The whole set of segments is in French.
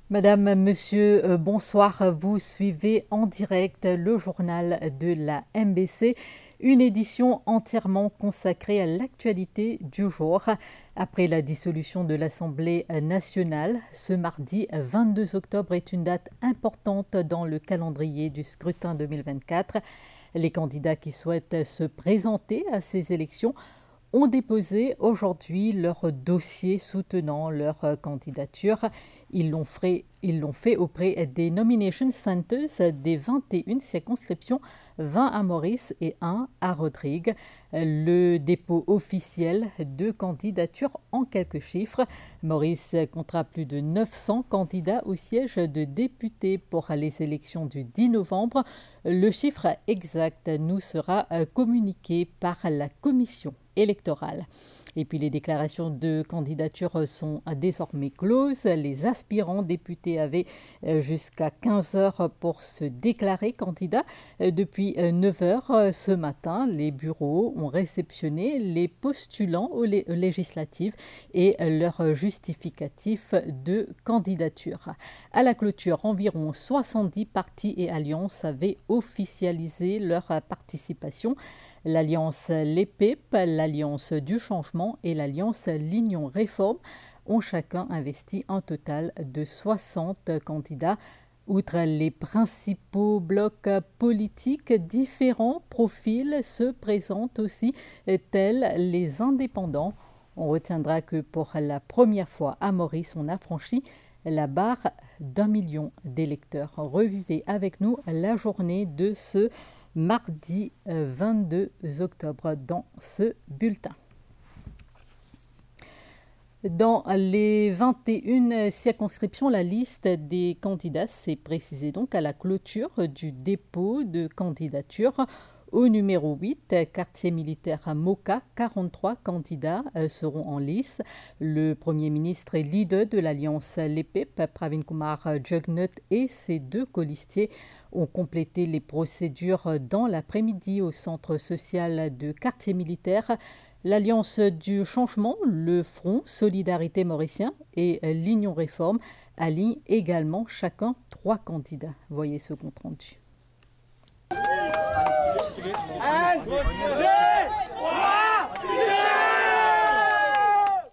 Madame, monsieur, bonsoir. Vous suivez en direct le journal de la MBC, une édition entièrement consacrée à l'actualité du jour. Après la dissolution de l'Assemblée nationale, ce mardi 22 octobre est une date importante dans le calendrier du scrutin 2024. Les candidats qui souhaitent se présenter à ces élections ont déposé aujourd'hui leur dossier soutenant leur candidature. Ils l'ont fait auprès des Nomination Centers des 21 circonscriptions, 20 à Maurice et 1 à Rodrigue. Le dépôt officiel de candidature en quelques chiffres. Maurice comptera plus de 900 candidats au siège de député pour les élections du 10 novembre. Le chiffre exact nous sera communiqué par la commission électorale. Et puis les déclarations de candidature sont désormais closes. Les aspirants députés avaient jusqu'à 15 heures pour se déclarer candidats. Depuis 9 heures ce matin, les bureaux ont réceptionné les postulants aux législatives et leurs justificatifs de candidature. À la clôture, environ 70 partis et alliances avaient officialisé leur participation. L'Alliance l'EPIP, l'Alliance du changement et l'Alliance l'Union réforme ont chacun investi un total de 60 candidats. Outre les principaux blocs politiques, différents profils se présentent aussi, tels les indépendants. On retiendra que pour la première fois à Maurice, on a franchi la barre d'1 million d'électeurs. Revivez avec nous la journée de ce mardi 22 octobre dans ce bulletin. Dans les 21 circonscriptions, la liste des candidats s'est précisée donc à la clôture du dépôt de candidature. Au numéro 8, quartier militaire à Moka, 43 candidats seront en lice. Le Premier ministre et leader de l'Alliance l'EPIP, Pravin Kumar Jugnauth, et ses deux colistiers ont complété les procédures dans l'après-midi au centre social de quartier militaire. L'Alliance du changement, le Front Solidarité Mauricien et l'Union réforme alignent également chacun 3 candidats. Voyez ce compte rendu.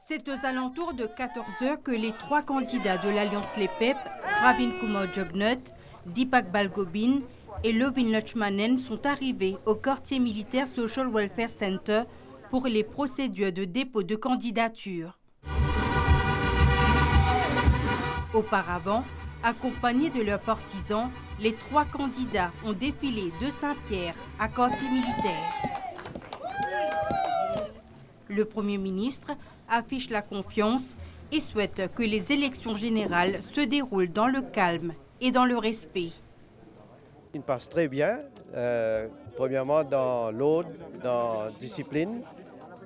C'est aux alentours de 14 heures que les 3 candidats de l'Alliance l'EPIP, Pravin Kumar Jugnauth, Deepak Balgobin et Lovin Lachmanen sont arrivés au quartier militaire Social Welfare Center pour les procédures de dépôt de candidature. Auparavant, accompagnés de leurs partisans, les 3 candidats ont défilé de Saint-Pierre à quartier militaire. Le Premier ministre affiche la confiance et souhaite que les élections générales se déroulent dans le calme et dans le respect. Il passe très bien, premièrement dans l'ordre, dans la discipline,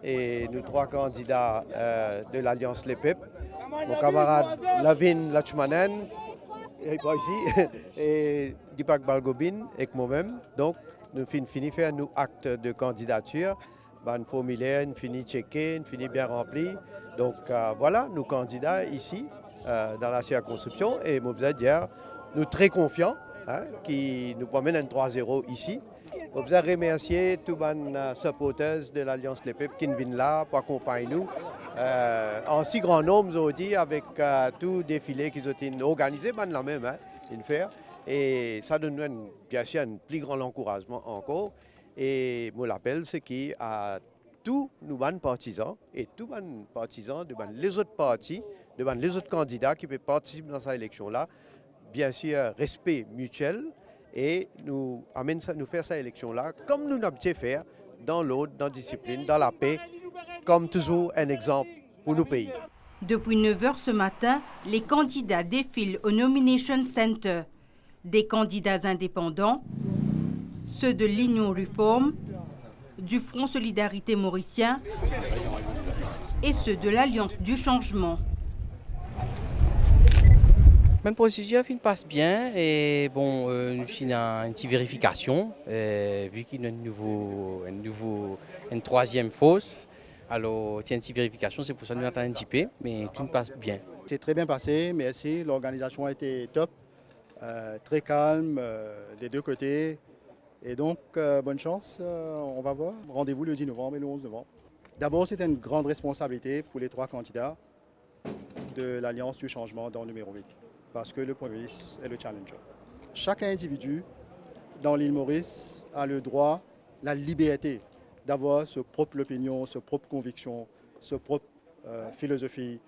et nous 3 candidats de l'Alliance l'EPIP, mon camarade Lovin Lachmanen, et Deepak Balgobin et moi-même. Donc, nous finissons faire nos actes de candidature, un formulaire, nous finissons checker, nous finissons bien rempli. Donc voilà, nos candidats ici, dans la circonscription, et moi, je dire, nous sommes très confiants, qui nous promènent un 3-0 ici. Je veux remercier tous les supporters de l'Alliance l'EPIP qui viennent là pour accompagner nous. En si grand nombre aujourd'hui, avec tout défilé qu'ils ont organisé, la même, faire. Et ça donne bien sûr un plus grand encouragement encore. Et mon appel, c'est qu'à tous nos partisans et tous les partisans de les autres partis, de les autres candidats qui peuvent participer dans cette élection-là, bien sûr, respect mutuel. Et nous faire cette élection-là comme nous l'avons fait dans l'ordre, dans la discipline, dans la paix, comme toujours un exemple pour nos pays. Depuis 9 heures ce matin, les candidats défilent au Nomination Center. Des candidats indépendants, ceux de l'Union réforme, du Front Solidarité Mauricien et ceux de l'Alliance du changement. Même procédure, il passe bien et bon, nous faisons une petite vérification vu qu'il y a une troisième fosse. Alors, il y a une petite vérification, c'est pour ça que nous attendons un petit peu, mais tout passe bien. C'est très bien passé, merci. L'organisation a été top, très calme des deux côtés. Et donc, bonne chance, on va voir. Rendez-vous le 10 novembre et le 11 novembre. D'abord, c'était une grande responsabilité pour les 3 candidats de l'Alliance du changement dans le numéro 8, parce que le Premier ministre est le challenger. Chaque individu dans l'île Maurice a le droit, la liberté d'avoir sa propre opinion, sa propre conviction, sa propre philosophie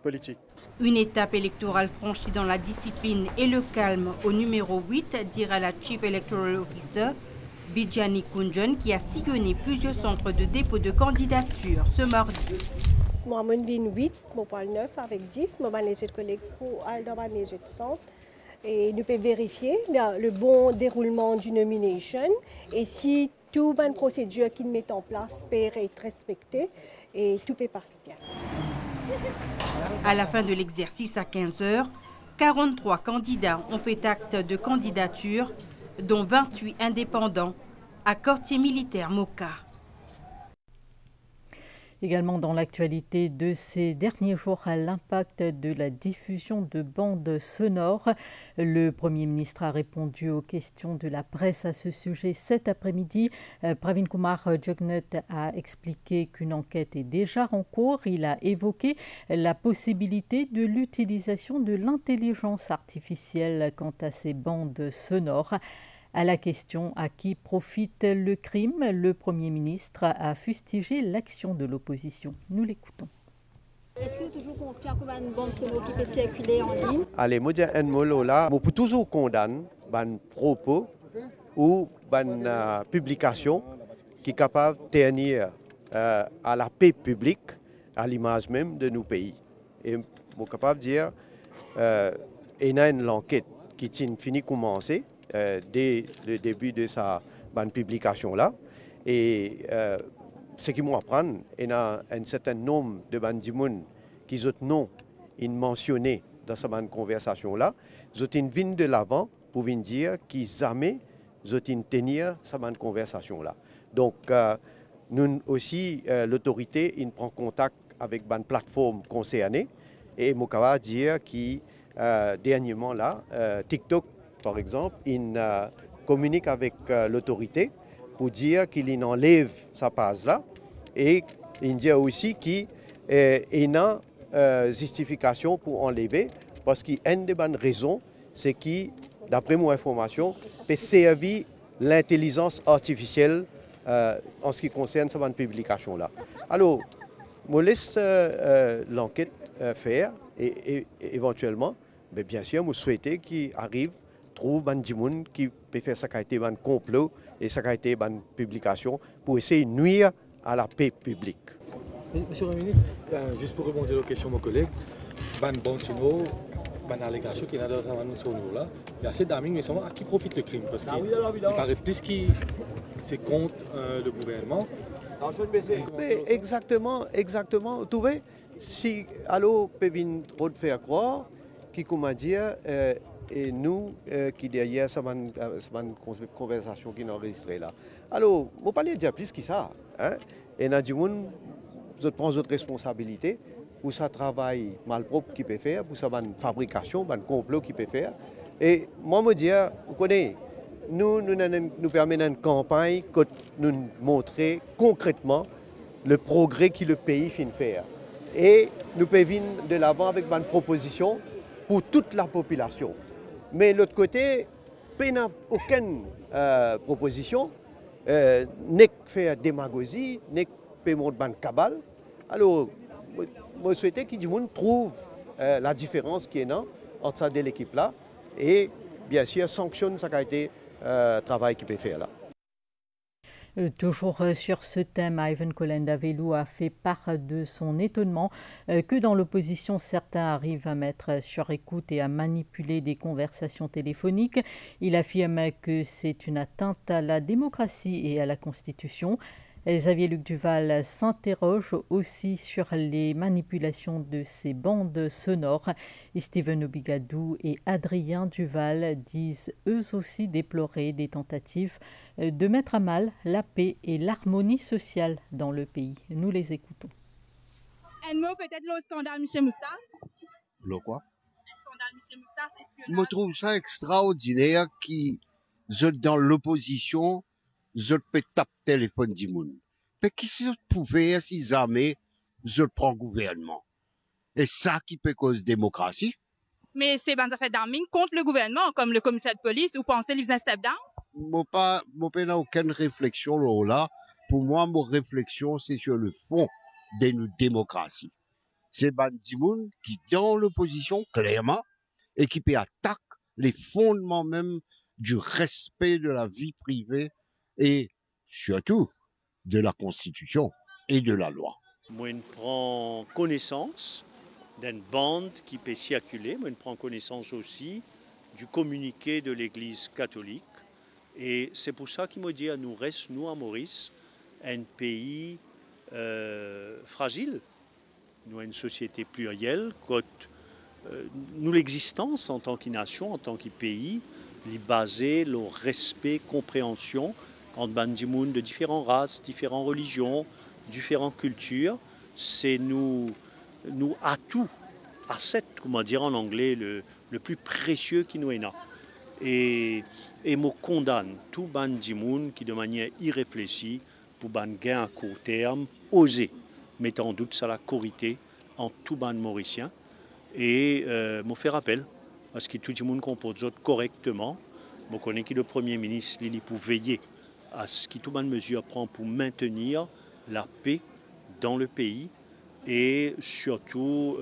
politique. Une étape électorale franchie dans la discipline et le calme au numéro 8, dira la Chief Electoral Officer, Bijani Kunjan, qui a sillonné plusieurs centres de dépôt de candidature ce mardi. Moi, je suis 8, je suis 9 avec 10, je suis collègue pour aller dans le centre. Et nous pouvons vérifier le bon déroulement du nomination. Et si toute une procédure qu'ils mettent en place peut être respectée, et tout peut passer bien. À la fin de l'exercice à 15 h, 43 candidats ont fait acte de candidature, dont 28 indépendants, à quartier militaire Moka. Également dans l'actualité de ces derniers jours, l'impact de la diffusion de bandes sonores. Le Premier ministre a répondu aux questions de la presse à ce sujet cet après-midi. Pravin Kumar Jugnauth a expliqué qu'une enquête est déjà en cours. Il a évoqué la possibilité de l'utilisation de l'intelligence artificielle quant à ces bandes sonores. À la question à qui profite le crime, le Premier ministre a fustigé l'action de l'opposition. Nous l'écoutons. Est-ce que vous toujours confiant qu'il y a une bande sonore qui peut circuler en ligne? Allez, moi je dis là, je peux toujours condamner les propos ou les publications qui sont capables de tenir à la paix publique, à l'image même de nos pays. Et je suis capable de dire qu'il y a une enquête qui est finie de commencer. Dès le début de sa publication-là. Et ce qui m'apprend, il y a un certain nombre de bandimouns qui ont non mentionné dans cette conversation-là. Ils ont viennent de l'avant pour dire qu'ils jamais ont tenir cette conversation-là. Donc, nous aussi, l'autorité prend contact avec une plateforme concernée. Et je peux dire que dernièrement, là, TikTok, par exemple, il communique avec l'autorité pour dire qu'il enlève sa page-là et il dit aussi qu'il y a une justification pour enlever parce qu'une des bonnes raisons, c'est que, d'après mon information, peut servir l'intelligence artificielle en ce qui concerne cette publication-là. Alors, je laisse l'enquête faire et éventuellement, mais bien sûr, je souhaite qu'il arrive trouve des gens qui peuvent faire ça un complot et ça une publication pour essayer de nuire à la paix publique. Monsieur le ministre, juste pour rebondir aux questions de mon collègue, bon sinon, allégation qui est dans nous là, il y a assez d'amis, mais à qui profite le crime parce qu'il paraît plus que c'est contre le gouvernement. Mais exactement. Vous voyez, si alors peut faire croire qui comment dire et nous qui derrière cette conversation qui est enregistrée là. Alors, on ne peut pas dire plus que ça. Hein? Et il y a du monde qui prend votre responsabilité pour ça travail malpropre qui peut faire, pour ça fabrication, un complot qui peut faire. Et moi, je dis, vous connaissez, nous permettons une campagne que nous montrer concrètement le progrès que le pays fait faire. Et nous pouvons venir de l'avant avec une proposition pour toute la population. Mais de l'autre côté, il n'y a aucune proposition, ni faire démagogie, ni faire montrer une cabale. Alors, je souhaite que tout le monde trouve la différence qui est entre ces deux équipes-là et bien sûr sanctionne ce qui a été travail qu'il peut faire là. Toujours sur ce thème, Ivan Kolendavelou a fait part de son étonnement que dans l'opposition, certains arrivent à mettre sur écoute et à manipuler des conversations téléphoniques. Il affirme que c'est une atteinte à la démocratie et à la Constitution. Xavier-Luc Duval s'interroge aussi sur les manipulations de ces bandes sonores. Steven Obigadou et Adrien Duval disent eux aussi déplorer des tentatives de mettre à mal la paix et l'harmonie sociale dans le pays. Nous les écoutons. Un mot peut-être le scandale, M. Moustas? Le quoi? Je trouve ça extraordinaire qu'ils êtes dans l'opposition, ils peut taper téléphone du monde. Mais qui se pouvait si jamais je prends gouvernement? Et ça qui peut cause démocratie? Mais c'est des affaires d'arming contre le gouvernement, comme le commissaire de police, ou pensez qu'ils step down? Moi pas aucune réflexion là. Pour moi, mon réflexion, c'est sur le fond de nos démocraties. C'est Bandimoun qui, dans l'opposition, clairement, et qui peut attaquer les fondements même du respect de la vie privée et surtout de la Constitution et de la loi. Moi, je prends connaissance d'une bande qui peut circuler, moi, je prends connaissance aussi du communiqué de l'Église catholique. Et c'est pour ça qu'il me dit à nous, nous à Maurice, un pays fragile. Nous avons une société plurielle, nous l'existence en tant que nation, en tant que pays, est basée sur le respect, compréhension entre bandimoun de différentes races, différentes religions, différentes cultures. C'est nous atouts, asset, comment dire en anglais, le plus précieux qui nous est là. Et me condamne tout bandimoun qui de manière irréfléchie pour ban gain à court terme, oser mettre en doute ça la corité en tout ban mauricien et me fait rappel parce que tout le monde compose correctement. Je connais que le Premier ministre il pour veiller à ce que tout ban mesure prend pour maintenir la paix dans le pays et surtout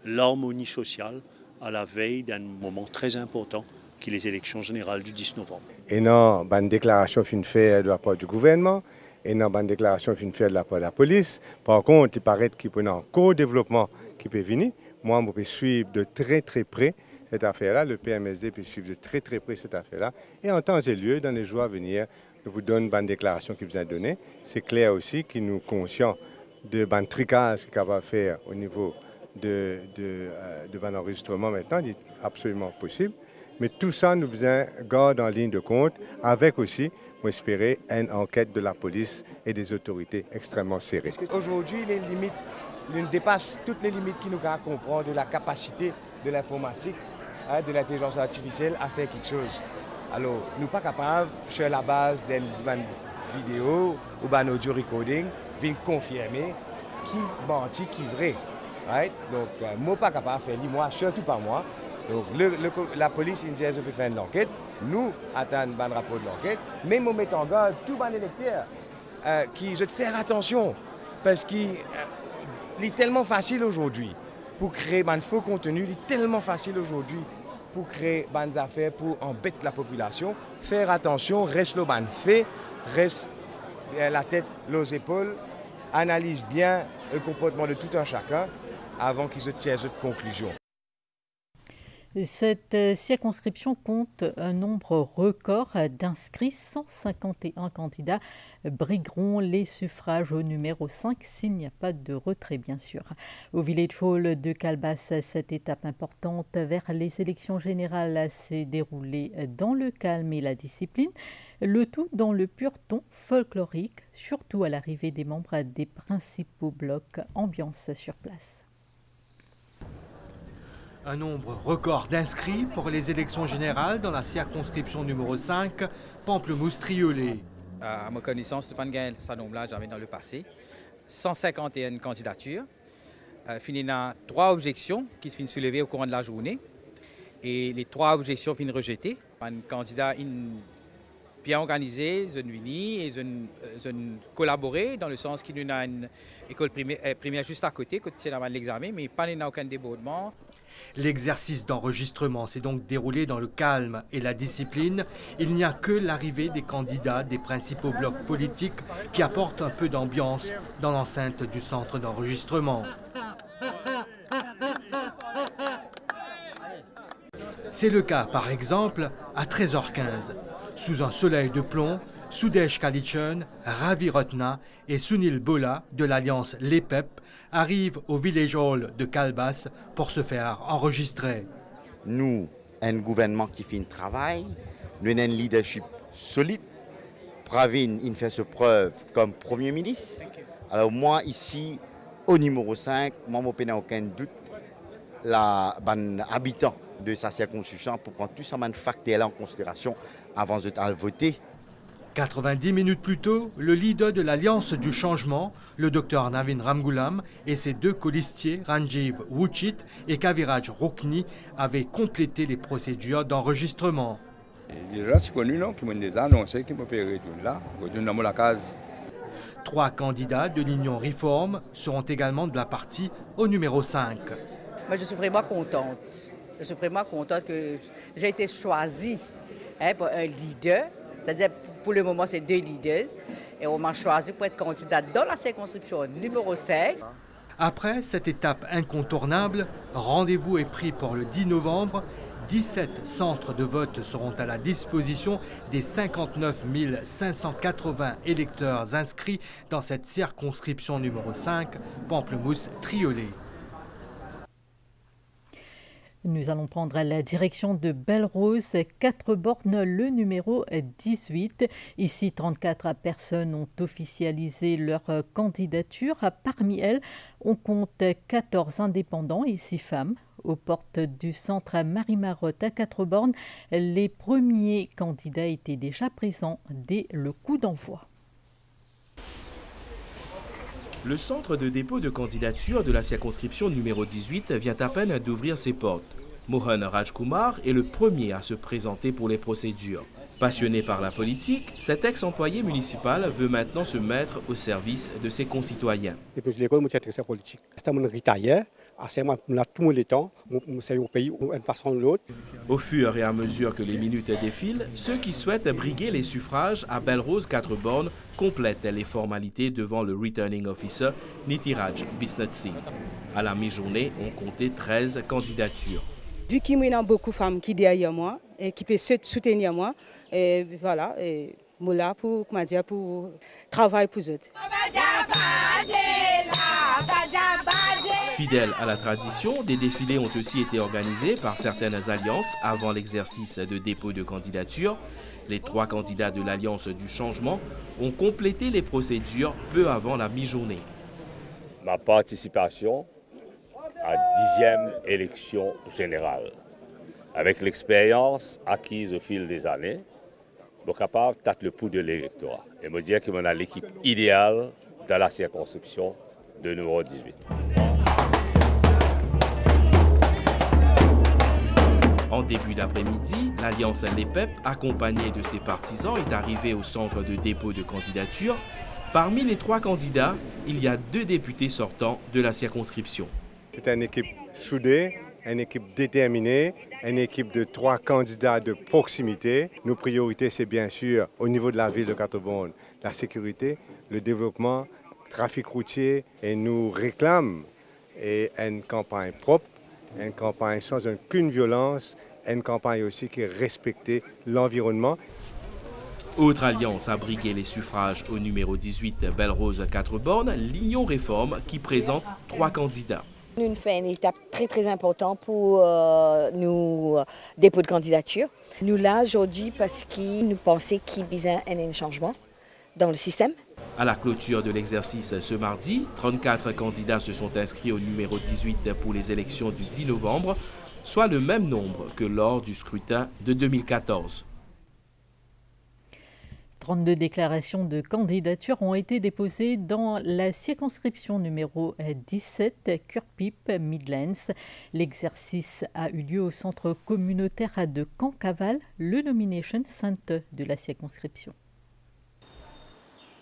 l'harmonie sociale à la veille d'un moment très important qui est les élections générales du 10 novembre. Et non, une déclaration fin fait de la part du gouvernement, et non, une déclaration fin fait de la part de la police. Par contre, il paraît qu'il y a un co-développement qui peut venir. Moi, je peux suivre de très très près cette affaire-là. Le PMSD peut suivre de très très près cette affaire-là. Et en temps et lieu, dans les jours à venir, je vous donne une déclaration qui vous a donnée. C'est clair aussi que nous sommes conscients de ban tricage qu'on va faire au niveau de ban enregistrement maintenant, c'est absolument possible. Mais tout ça nous garde en ligne de compte avec aussi, moi espérer, une enquête de la police et des autorités extrêmement serrées. Aujourd'hui, les limites, nous dépassent toutes les limites qui nous comprennent de la capacité de l'informatique, de l'intelligence artificielle à faire quelque chose. Alors, nous ne sommes pas capables, sur la base d'une vidéo ou d'un audio recording, de confirmer qui menti, qui vrai. Right? Donc, je ne suis pas capable de faire, moi, surtout pas moi. Donc, la police indienne peut faire l'enquête. Nous attendons un rapport de l'enquête. Mais nous mettons en garde tous les électeurs qui doivent faire attention. Parce qu'il est tellement facile aujourd'hui pour créer un faux contenu. Il est tellement facile aujourd'hui pour créer des affaires, pour embêter la population. Faire attention, reste le ban fait, reste la tête, les épaules. Analyse bien le comportement de tout un chacun avant qu'ils se tirent cette conclusion. Cette circonscription compte un nombre record d'inscrits. 151 candidats brigueront les suffrages au numéro 5 s'il n'y a pas de retrait, bien sûr. Au Village Hall de Calbas, cette étape importante vers les élections générales s'est déroulée dans le calme et la discipline. Le tout dans le pur ton folklorique, surtout à l'arrivée des membres des principaux blocs. Ambiance sur place. Un nombre record d'inscrits pour les élections générales dans la circonscription numéro 5, Pamplemousse-Triolet. À ma connaissance, je n'ai pas ce nombre-là jamais dans le passé. 151 candidatures. Il y a 3 objections qui se finissent soulevées au cours de la journée. Et les 3 objections finissent rejetées. Un candidat bien organisé, ils ont unis et ils ont collaboré dans le sens qu'il y a une école primaire juste à côté, c'est l'examen, mais pas aucun débordement. L'exercice d'enregistrement s'est donc déroulé dans le calme et la discipline. Il n'y a que l'arrivée des candidats des principaux blocs politiques qui apporte un peu d'ambiance dans l'enceinte du centre d'enregistrement. C'est le cas, par exemple, à 13h15. Sous un soleil de plomb, Sudesh Kalichun, Ravi Rotna et Sunil Bola de l'alliance LEPEP arrivent au Village Hall de Calbas pour se faire enregistrer. Nous, un gouvernement qui fait un travail, nous avons un leadership solide. Pravin, il fait ses preuves comme Premier ministre. Alors moi, ici, au numéro 5, moi, je n'ai aucun doute. les habitants de sa circonscription pour prendre tout ça facteur en considération avant de voter. 90 minutes plus tôt, le leader de l'Alliance du changement, le docteur Navin Ramgoolam et ses deux colistiers, Ranjiv Wuchit et Kaviraj Rukni, avaient complété les procédures d'enregistrement. Déjà, c'est connu, non, qui m'ont déjà annoncé qu'ils m'ont payé là, dans la case. 3 candidats de l'Union Réforme seront également de la partie au numéro 5. Moi, je suis vraiment contente. Je suis vraiment contente que j'ai été choisie pour un leader. C'est-à-dire, pour le moment, c'est 2 leaders. Et on m'a choisi pour être candidate dans la circonscription numéro 5. Après cette étape incontournable, rendez-vous est pris pour le 10 novembre. 17 centres de vote seront à la disposition des 59 580 électeurs inscrits dans cette circonscription numéro 5, Pamplemousse-Triolet. Nous allons prendre la direction de Belle-Rose, 4 bornes, le numéro 18. Ici, 34 personnes ont officialisé leur candidature. Parmi elles, on compte 14 indépendants et 6 femmes. Aux portes du centre Marie-Marotte à 4 bornes, les premiers candidats étaient déjà présents dès le coup d'envoi. Le centre de dépôt de candidature de la circonscription numéro 18 vient à peine d'ouvrir ses portes. Mohan Rajkumar est le premier à se présenter pour les procédures. Passionné par la politique, cet ex-employé municipal veut maintenant se mettre au service de ses concitoyens. Depuis l'école, je suis intéressé par la politique. C'est un retiré. Tout le temps, c'est au pays d'une façon ou de l'autre. Au fur et à mesure que les minutes défilent, ceux qui souhaitent briguer les suffrages à Belle-Rose 4 bornes complètent les formalités devant le Returning Officer Nitiraj Bisnatsing. À la mi-journée, on comptait 13 candidatures. Vu qu'il y a beaucoup de femmes qui sont derrière moi et qui peuvent soutenir moi, et voilà, et moi là pour travailler pour eux. Fidèles à la tradition, des défilés ont aussi été organisés par certaines alliances avant l'exercice de dépôt de candidature. Les 3 candidats de l'Alliance du changement ont complété les procédures peu avant la mi-journée. Ma participation à 10e élection générale. Avec l'expérience acquise au fil des années, je suis capable de tâter le pouls de l'électorat et me dire qu'on a l'équipe idéale dans la circonscription de numéro 18. En début d'après-midi, l'Alliance Les PEP, accompagnée de ses partisans, est arrivée au centre de dépôt de candidature. Parmi les 3 candidats, il y a 2 députés sortants de la circonscription. C'est une équipe soudée, une équipe déterminée, une équipe de 3 candidats de proximité. Nos priorités, c'est bien sûr, au niveau de la ville de 4 bornes, la sécurité, le développement, le trafic routier. Et nous réclamons une campagne propre, une campagne sans aucune violence, une campagne aussi qui respecte l'environnement. Autre alliance à briguer les suffrages au numéro 18 Belle-Rose 4 bornes, l'Union Réforme qui présente 3 candidats. Nous faisons une étape très importante pour nos dépôts de candidature. Nous là aujourd'hui parce que nous pensons qu'il y a un changement dans le système. À la clôture de l'exercice ce mardi, 34 candidats se sont inscrits au numéro 18 pour les élections du 10 novembre, soit le même nombre que lors du scrutin de 2014. 32 déclarations de candidature ont été déposées dans la circonscription numéro 17, Kurpip Midlands. L'exercice a eu lieu au centre communautaire de Cancavale, le Nomination Center de la circonscription.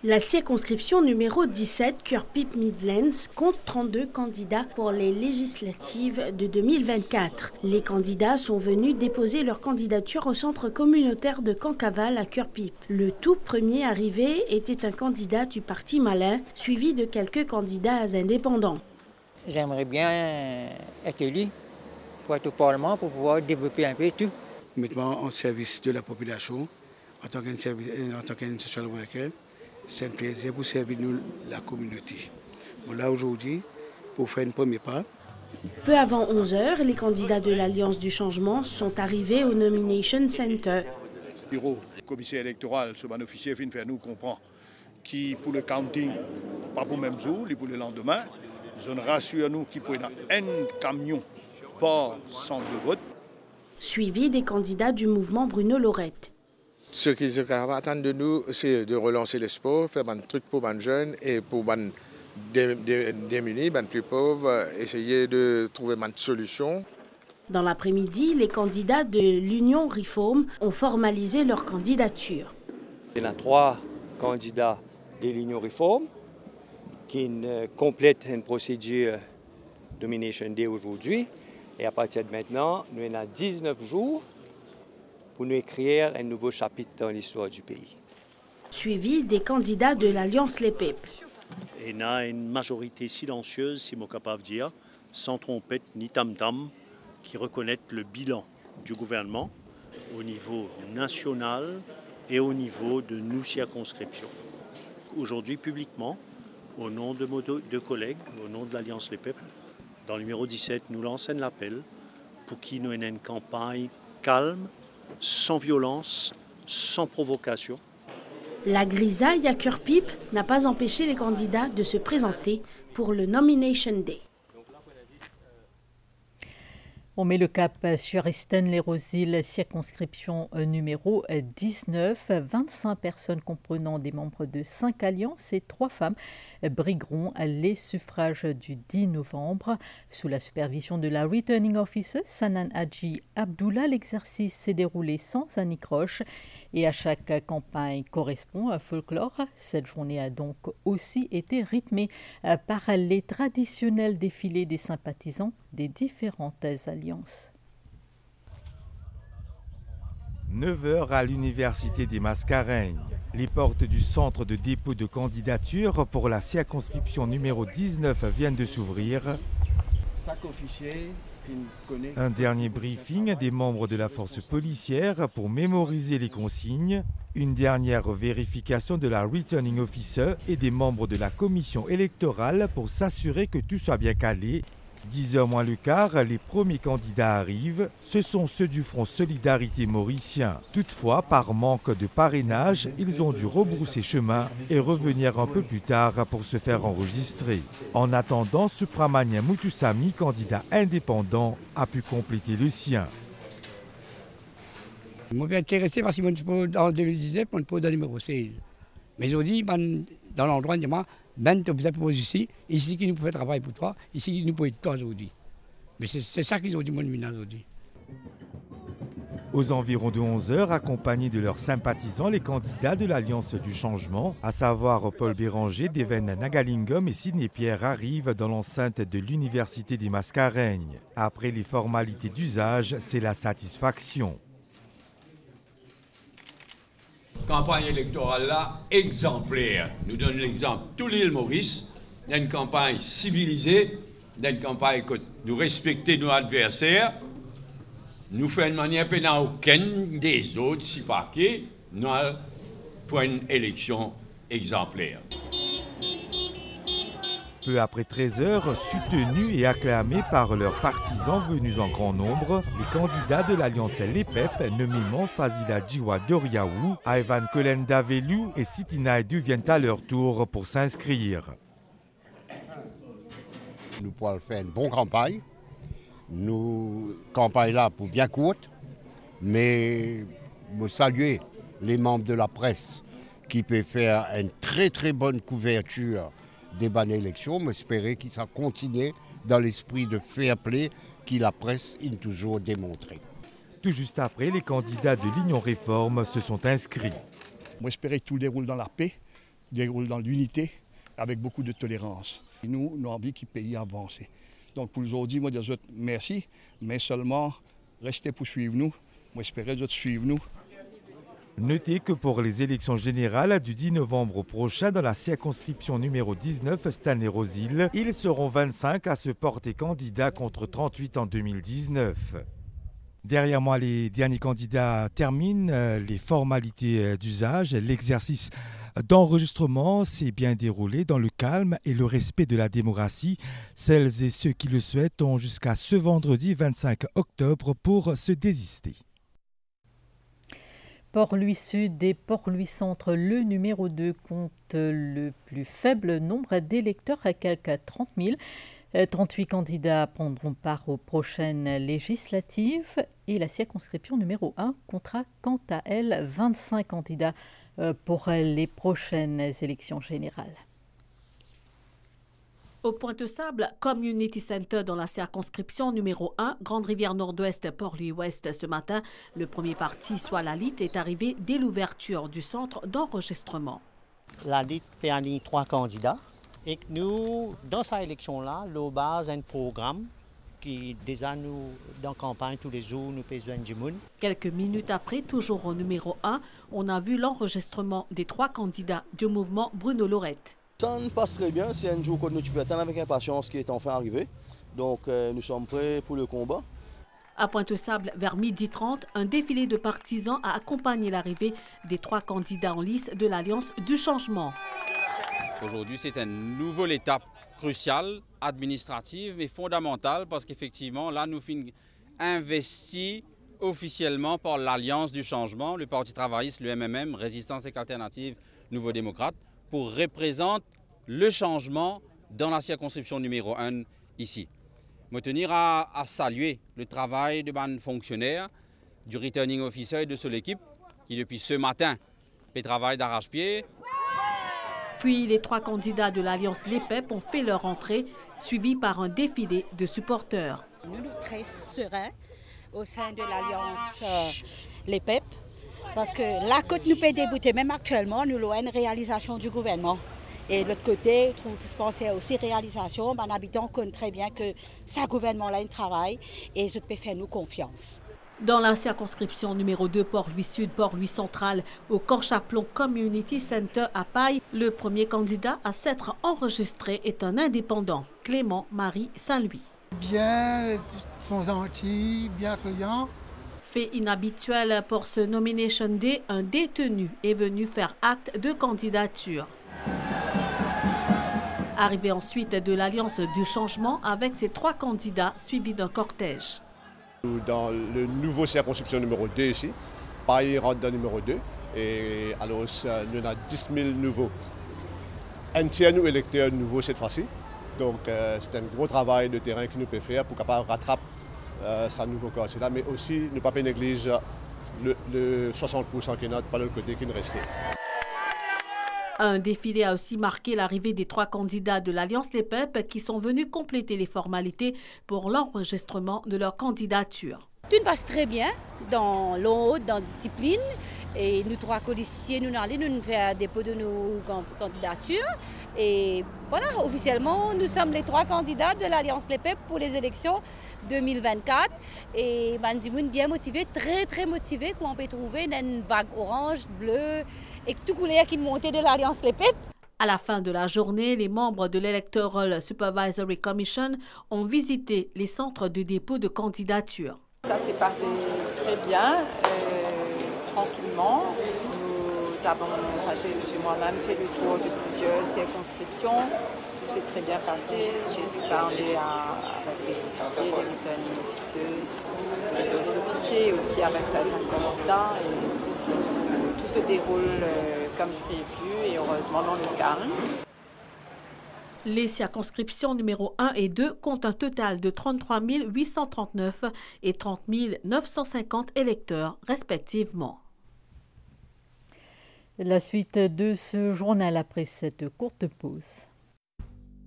La circonscription numéro 17, Kurpip Midlands, compte 32 candidats pour les législatives de 2024. Les candidats sont venus déposer leur candidature au centre communautaire de Cancavale à Kurpip. Le tout premier arrivé était un candidat du Parti Malin, suivi de quelques candidats indépendants. J'aimerais bien être élu pour être au Parlement pour pouvoir développer un peu tout. Mettons en service de la population en tant qu'un social worker. C'est un plaisir pour servir la communauté. Bon, là aujourd'hui, pour faire un premier pas. Peu avant 11h, les candidats de l'Alliance du changement sont arrivés au Nomination Center. Le bureau commissaire électoral, ce bon officier vient faire nous comprendre qui pour le counting, pas pour le même jour, ni pour le lendemain, ils rassure nous qu'il peut y avoir un camion par centre de vote. Suivi des candidats du mouvement Bruno Lorette. Ce qu'ils attendent de nous, c'est de relancer le sport, faire un truc pour les jeunes et pour les démunis, les plus pauvres, essayer de trouver une solution. Dans l'après-midi, les candidats de l'Union Réforme ont formalisé leur candidature. Il y a 3 candidats de l'Union Réforme qui complètent une procédure Nomination Day aujourd'hui. Et à partir de maintenant, nous avons 19 jours pour nous écrire un nouveau chapitre dans l'histoire du pays. Suivi des candidats de l'Alliance Les PEP. Il y a une majorité silencieuse, si je suis capable de dire, sans trompette ni tam-tam, qui reconnaît le bilan du gouvernement au niveau national et au niveau de nos circonscriptions. Aujourd'hui, publiquement, au nom de nos collègues, au nom de l'Alliance Les PEP, dans le numéro 17, nous lançons l'appel pour qu'il y ait une campagne calme, sans violence, sans provocation. La grisaille à cœur-pipe n'a pas empêché les candidats de se présenter pour le Nomination Day. On met le cap sur Estenles-les-Rosilles, circonscription numéro 19. 25 personnes comprenant des membres de 5 alliances et 3 femmes brigueront les suffrages du 10 novembre. Sous la supervision de la Returning Officer, Sanan Hadji Abdullah, l'exercice s'est déroulé sans anicroche et à chaque campagne correspond un folklore. Cette journée a donc aussi été rythmée par les traditionnels défilés des sympathisants des différentes alliances. 9h à l'Université des Mascareignes. Les portes du centre de dépôt de candidature pour la circonscription numéro 19 viennent de s'ouvrir. Un dernier briefing des membres de la force policière pour mémoriser les consignes. Une dernière vérification de la Returning Officer et des membres de la commission électorale pour s'assurer que tout soit bien calé. 10h moins le quart, les premiers candidats arrivent. Ce sont ceux du Front Solidarité mauricien. Toutefois, par manque de parrainage, ils ont dû rebrousser chemin et revenir un peu plus tard pour se faire enregistrer. En attendant, Supramania Mutusami, candidat indépendant, a pu compléter le sien. Je suis intéressé parce que en 2019, on peut donner numéro 16. Mais aujourd'hui, dans l'endroit, on dit ben, tu as posé ici qui nous peut travailler pour toi, ici qui nous peut être toi aujourd'hui. Mais c'est ça qu'ils ont dit, mon aujourd'hui. Aux environs de 11h, accompagnés de leurs sympathisants, les candidats de l'Alliance du Changement, à savoir Paul Béranger, Deven Nagalingom et Sidney Pierre, arrivent dans l'enceinte de l'Université des Mascareignes. Après les formalités d'usage, c'est la satisfaction. Campagne électorale là, exemplaire. Nous donnons l'exemple tout l'île Maurice, d'une campagne civilisée, d'une campagne que nous respectons nos adversaires. Nous faisons de manière pénale aucune des autres, si pas que, nous pour une élection exemplaire. Peu après 13h, soutenus et acclamés par leurs partisans venus en grand nombre, les candidats de l'Alliance Les PEP, nommément Fazila Djiwa Doriaou, Ivan Kolenda Velu et Sitina Edu viennent à leur tour pour s'inscrire. Nous pourrons faire une bonne campagne. Nous, campagne là pour bien courte, mais me saluer les membres de la presse qui peuvent faire une très bonne couverture des bonnes élections, mais espérer que ça continue dans l'esprit de fair play que la presse a toujours démontré. Tout juste après, les candidats de l'Union Réforme se sont inscrits. Moi, espérer que tout déroule dans la paix, déroule dans l'unité, avec beaucoup de tolérance. Et nous avons envie que le pays avance. Donc pour aujourd'hui, moi, je dis merci, mais seulement restez pour suivre nous. Moi, espérer de suivre nous. Notez que pour les élections générales du 10 novembre prochain dans la circonscription numéro 19 Estenles-les-Rosilles, ils seront 25 à se porter candidats contre 38 en 2019. Derrière moi, les derniers candidats terminent les formalités d'usage. L'exercice d'enregistrement s'est bien déroulé dans le calme et le respect de la démocratie. Celles et ceux qui le souhaitent ont jusqu'à ce vendredi 25 octobre pour se désister. Port-Louis Sud et Port-Louis Centre, le numéro 2 compte le plus faible nombre d'électeurs à quelques 30 000. 38 candidats prendront part aux prochaines législatives et la circonscription numéro 1 comptera quant à elle 25 candidats pour les prochaines élections générales. Au Pointe-Sable Community Center dans la circonscription numéro 1, Grande-Rivière Nord-Ouest, Port-Louis-Ouest, ce matin, le premier parti, soit la LIT, est arrivé dès l'ouverture du centre d'enregistrement. La LIT fait en ligne 3 candidats et nous, dans cette élection-là, le base un programme qui déjà nous, dans campagne tous les jours, nous faisons du monde. Quelques minutes après, toujours au numéro 1, on a vu l'enregistrement des 3 candidats du mouvement Bruno Lorette. Ça nous passe très bien, c'est un jour que nous attendons avec impatience qui est enfin arrivé. Donc nous sommes prêts pour le combat. À Pointe-Sable, vers 12h30, un défilé de partisans a accompagné l'arrivée des 3 candidats en lice de l'Alliance du changement. Aujourd'hui, c'est une nouvelle étape cruciale, administrative, mais fondamentale, parce qu'effectivement, là, nous finissons investis officiellement par l'Alliance du changement, le Parti travailliste, le MMM, Résistance et Alternative, Nouveaux démocrates, pour représenter le changement dans la circonscription numéro 1 ici. Je tenir à saluer le travail de mes fonctionnaires, du returning officer et de son équipe, qui depuis ce matin fait travail d'arrache-pied. Puis les 3 candidats de l'Alliance LEPEP ont fait leur entrée, suivis par un défilé de supporters. Nous sommes très sereins au sein de l'Alliance LEPEP, parce que la côte nous peut débuter, même actuellement, nous avons une réalisation du gouvernement. Et de l'autre côté, nous pensons aussi réalisation, les habitants connaissent très bien que ce gouvernement-là, il travaille et je peux faire nous confiance. Dans la circonscription numéro 2, Port-Louis-Sud, Port-Louis-Central, au Corchaplon Community Center à Paille, le premier candidat à s'être enregistré est un indépendant, Clément Marie Saint-Louis. Bien, ils sont gentils, bien accueillants. Fait inhabituel pour ce Nomination Day, un détenu est venu faire acte de candidature. Arrivé ensuite de l'Alliance du changement avec ses 3 candidats suivis d'un cortège. Dans le nouveau circonscription numéro 2 ici, Paille rentre dans le numéro 2 et alors il y en a 10 000 nouveaux. Un tiers nous électeurs nouveaux cette fois-ci. Donc c'est un gros travail de terrain que nous pouvons faire pour capable rattraper ce nouveau candidat, mais aussi ne pas négliger le 60% qui est notre par l'autre côté qui nous restait. Un défilé a aussi marqué l'arrivée des 3 candidats de l'Alliance LEPEP qui sont venus compléter les formalités pour l'enregistrement de leur candidature. Tout passe très bien dans l'ordre, dans la discipline. Et nous 3 codiciers, nous allons faire un dépôt de nos candidatures. Et voilà, officiellement, nous sommes les 3 candidats de l'Alliance LEPEP pour les élections 2024. Et Bandimoun bien motivé, très motivé, qu'on peut trouver une vague orange, bleue et tout couleur qui montait de l'Alliance LEPEP. À la fin de la journée, les membres de l'Electoral Supervisory Commission ont visité les centres de dépôt de candidature. Ça s'est passé très bien, tranquillement. J'ai moi-même fait le tour de plusieurs circonscriptions. Tout s'est très bien passé. J'ai pu parler avec les officiers, les returning officers et d'autres officiers, et aussi avec certains candidats. Et tout se déroule comme prévu et heureusement dans le calme. Les circonscriptions numéro 1 et 2 comptent un total de 33 839 et 30 950 électeurs respectivement. La suite de ce journal après cette courte pause.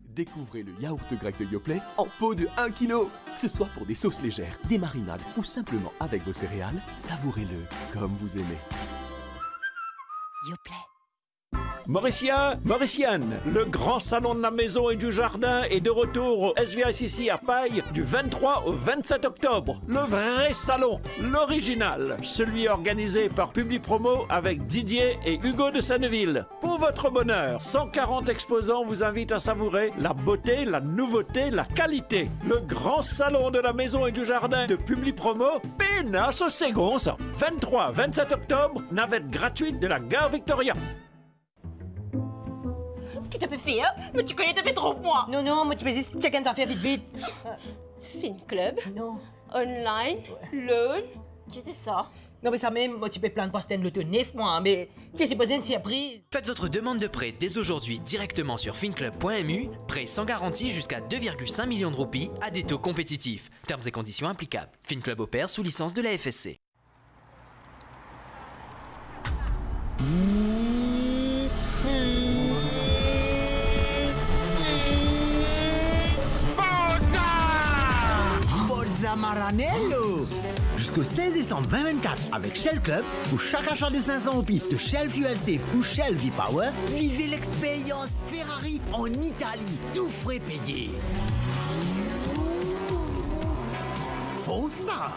Découvrez le yaourt grec de Yoplait en pot de 1 kg. Que ce soit pour des sauces légères, des marinades ou simplement avec vos céréales, savourez-le comme vous aimez. Yoplait. Mauriciens, Mauriciennes, le grand salon de la maison et du jardin est de retour au SVICC à Paille du 23 au 27 octobre. Le vrai salon, l'original, celui organisé par Publipromo avec Didier et Hugo de Sanneville. Pour votre bonheur, 140 exposants vous invitent à savourer la beauté, la nouveauté, la qualité. Le grand salon de la maison et du jardin de Publipromo, pénasse au Ségon, ça. 23-27 octobre, navette gratuite de la gare Victoria. Qui te peut faire? Mais tu connais depuis trop moi. Non, mais tu peux juste checker une affaire vite. Fin club? Non. Online? Loan? Qu'est-ce que c'est ça? Non mais ça même, moi tu peux plaindre parce que le 9 mois, mais tu sais c'est pas une surprise. Faites votre demande de prêt dès aujourd'hui directement sur finclub.mu, prêt sans garantie jusqu'à 2,5 millions de roupies à des taux compétitifs. Termes et conditions applicables. Finclub opère sous licence de la FSC. Forza Maranello! Jusqu'au 16 décembre 2024, avec Shell Club, pour chaque achat de 500 roupies de Shell Fuel Safe ou Shell V-Power, vivez l'expérience Ferrari en Italie, tout frais payés. Forza!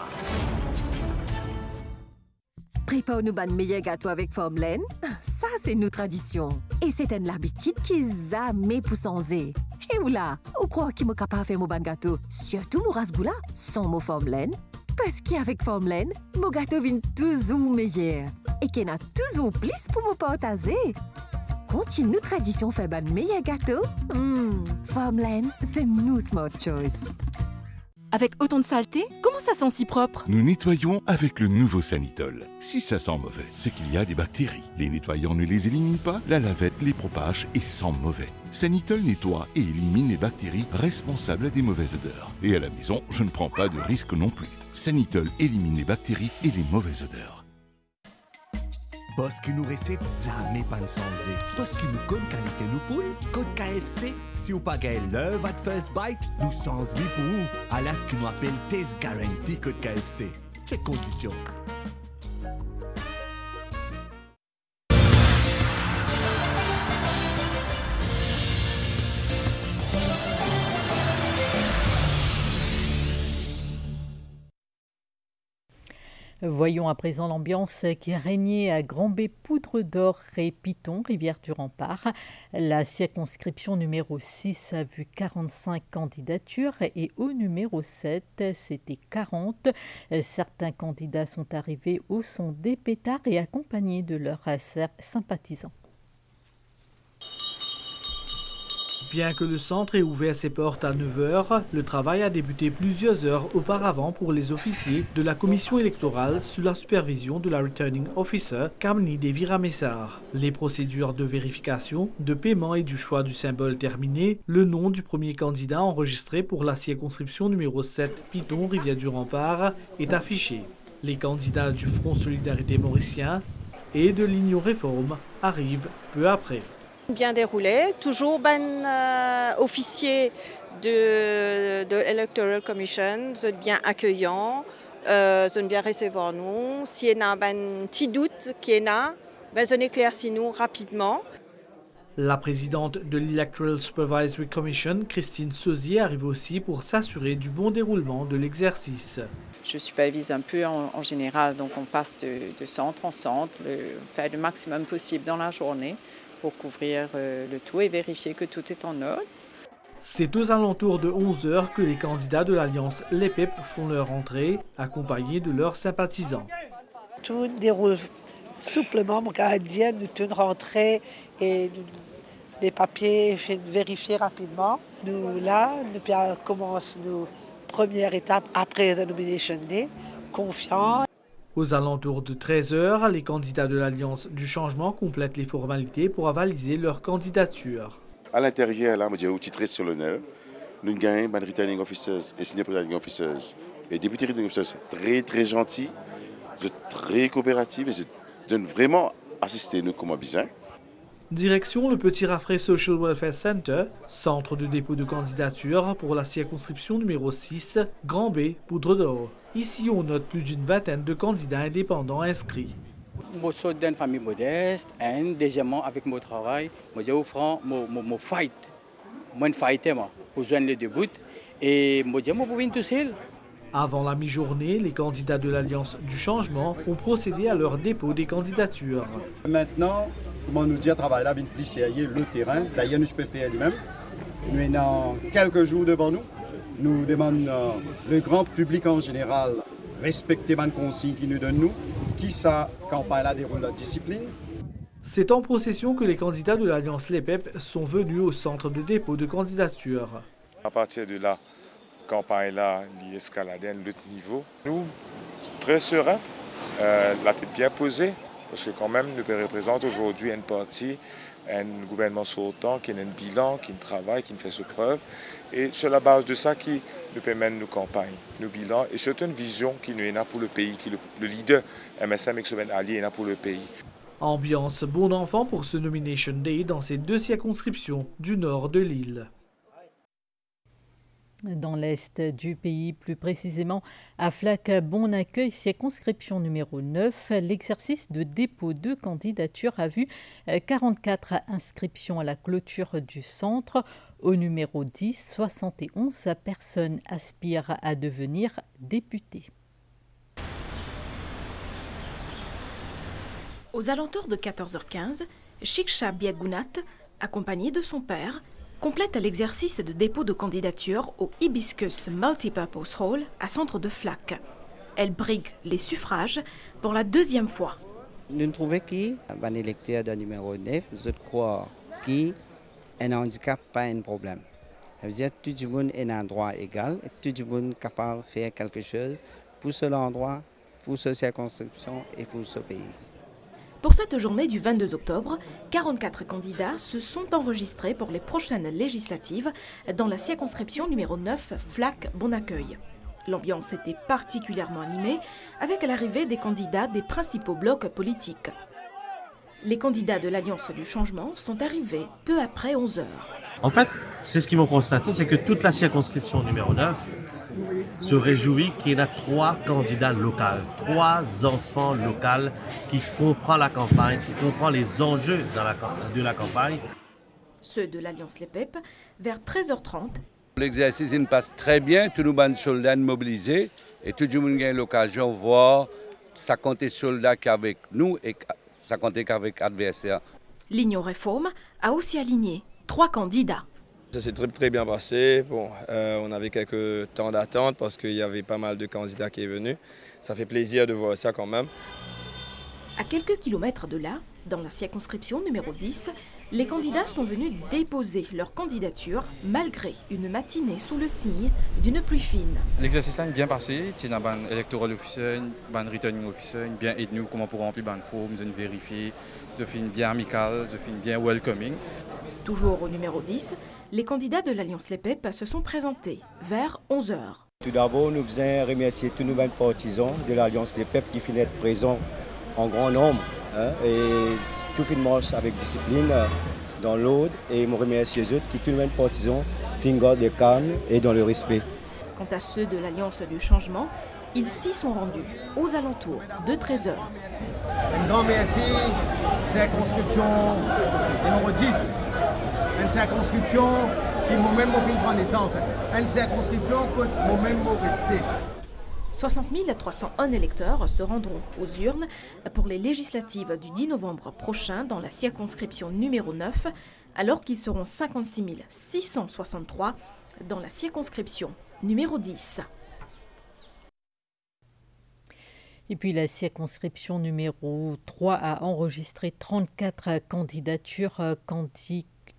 Prépare nous ban meilleur gâteau avec Formlaine. Ça, c'est nos traditions. Et c'est une habitude qui est jamais pour changer. Et oula, on croit qu'il m'a capable de faire mon ban gâteau. Surtout mon rasgoula, sans mon Formlaine. Parce qu'avec Formlaine, mon gâteau vient toujours meilleur. Et qu'il y en a toujours plus pour me partager. Continue nos traditions faire ban meilleur gâteau. Formlaine, c'est nous smart choice. Avec autant de saleté, comment ça sent si propre? Nous nettoyons avec le nouveau Sanitol. Si ça sent mauvais, c'est qu'il y a des bactéries. Les nettoyants ne les éliminent pas, la lavette les propage et sent mauvais. Sanitol nettoie et élimine les bactéries responsables des mauvaises odeurs. Et à la maison, je ne prends pas de risque non plus. Sanitol élimine les bactéries et les mauvaises odeurs. Parce que nous recettes jamais pas changer. Parce que nous bonne qualité nous poules. Code KFC, si vous pagez l'œuvre at first bite, nous changeons pour vous. À ce que nous appelle Taste Guarantee Code KFC. C'est condition. Voyons à présent l'ambiance qui régnait à Grand-B-Poudre d'Or et Piton, Rivière-du-Rempart. La circonscription numéro 6 a vu 45 candidatures et au numéro 7, c'était 40. Certains candidats sont arrivés au son des pétards et accompagnés de leurs sympathisants. Bien que le centre ait ouvert ses portes à 9h, le travail a débuté plusieurs heures auparavant pour les officiers de la commission électorale sous la supervision de la Returning Officer, Kamini Devi-Ramessar. Les procédures de vérification, de paiement et du choix du symbole terminées, le nom du premier candidat enregistré pour la circonscription numéro 7 Piton Rivière-du-Rempart est affiché. Les candidats du Front Solidarité Mauricien et de l'Union Réforme arrivent peu après. Bien déroulé, toujours officier de l'Electoral Commission, sont bien accueillants, sont bien recevoir nous. S'il y a un petit doute qui est là, on éclaircit nous rapidement. La présidente de l'Electoral Supervisory Commission, Christine Sauzier, arrive aussi pour s'assurer du bon déroulement de l'exercice. Je supervise un peu en général, donc on passe de centre en centre, faire le maximum possible dans la journée pour couvrir le tout et vérifier que tout est en ordre. C'est aux alentours de 11h que les candidats de l'Alliance LEPEP font leur entrée, accompagnés de leurs sympathisants. Tout déroule souplement, mon canadien, nous tous rentrée et les papiers vérifiés rapidement. Nous là, nous commençons nos première étape après la Nomination Day, confiants. Aux alentours de 13h, les candidats de l'Alliance du Changement complètent les formalités pour avaliser leur candidature. À l'intérieur, là, je suis très solennel. Nous gagnons les returning officers et senior presiding officers. Les députés returning officers très très gentils, très coopératifs et je donne vraiment assister nous comme besoin. Direction le Petit Raffray Social Welfare Center, centre de dépôt de candidature pour la circonscription numéro 6, Grand-B-Poudre d'Or. Ici, on note plus d'une vingtaine de candidats indépendants inscrits. Je suis d'une famille modeste et deuxièmement, avec mon travail, je offre mon fight. Moi, je pour joindre les deux bouts et je suis tout seul. Avant la mi-journée, les candidats de l'Alliance du Changement ont procédé à leur dépôt des candidatures. Maintenant, comment nous dire travailler là, plus sérieux, le terrain, d'ailleurs nous peux faire lui-même. Nous avons quelques jours devant nous. Nous demandons le grand public en général respecter les consignes qui nous donnent nous, qui sa campagne là déroule la discipline. C'est en procession que les candidats de l'Alliance LEPEP sont venus au centre de dépôt de candidature. À partir de là, la campagne là, l'escalade à un autre niveau. Nous, très sereins, la tête bien posée, parce que quand même, nous représentons aujourd'hui une partie, un gouvernement sortant qui a un bilan, qui travaille, qui fait ses preuves. Et c'est la base de ça qui nous permet nos campagnes, nos bilans. Et c'est une vision qui nous est là pour le pays, qui le leader MSM Exoven Ali est là pour le pays. Ambiance bon enfant pour ce Nomination Day dans ces 2 circonscriptions du nord de l'île. Dans l'est du pays, plus précisément à Flac-Bon-Accueil, circonscription numéro 9, l'exercice de dépôt de candidature a vu 44 inscriptions à la clôture du centre. Au numéro 10, 71 personnes aspirent à devenir députés. Aux alentours de 14h15, Shiksha Biagunat, accompagné de son père, complète l'exercice de dépôt de candidature au Hibiscus Multipurpose Hall à centre de Flac. Elle brigue les suffrages pour la 2e fois. Nous trouvons qu'un électeur de numéro 9, je crois qu'un handicap pas un problème. Ça veut dire que tout le monde est un droit égal et tout le monde est capable de faire quelque chose pour ce endroit, pour cette circonscription et pour ce pays. Pour cette journée du 22 octobre, 44 candidats se sont enregistrés pour les prochaines législatives dans la circonscription numéro 9, Flac-Bon-Accueil. L'ambiance était particulièrement animée avec l'arrivée des candidats des principaux blocs politiques. Les candidats de l'Alliance du Changement sont arrivés peu après 11 heures. En fait, c'est ce qu'ils vont constater, c'est que toute la circonscription numéro 9 se réjouit qu'il y ait 3 candidats locaux, 3 enfants locaux qui comprennent la campagne, qui comprennent les enjeux de la campagne. Ceux de l'Alliance Les Pep, vers 13h30. L'exercice passe très bien, tous nos soldats mobilisés et tout le monde a l'occasion de voir ça compter soldats qu'avec nous et ça compter qu'avec l'adversaire. L'Union Réforme a aussi aligné 3 candidats. Ça s'est très bien passé. Bon, on avait quelques temps d'attente parce qu'il y avait pas mal de candidats qui sont venus. Ça fait plaisir de voir ça quand même. À quelques kilomètres de là, dans la circonscription numéro 10, les candidats sont venus déposer leur candidature malgré une matinée sous le signe d'une pluie fine. L'exercice est bien passé. Il y a un electoral officer, un returning officer, bien aide nous comment pour remplir une forme, une vérifier, je fais bien amical, je fais bien welcoming. Toujours au numéro 10, les candidats de l'Alliance Les Pep se sont présentés vers 11 h. Tout d'abord, nous voulons remercier tous nos partisans de l'Alliance Les Pep qui finissent présents en grand nombre et tout marche avec discipline dans l'ordre et je remercie les autres qui tous les partisans finissent de calme et dans le respect. Quant à ceux de l'Alliance du Changement, ils s'y sont rendus aux alentours de 13 h. Un grand merci, circonscription numéro 10. Une circonscription qui moi-même m'a fait prendre naissance. Une circonscription que moi-même m'a resté. 60 301 électeurs se rendront aux urnes pour les législatives du 10 novembre prochain dans la circonscription numéro 9, alors qu'ils seront 56 663 dans la circonscription numéro 10. Et puis la circonscription numéro 3 a enregistré 34 candidatures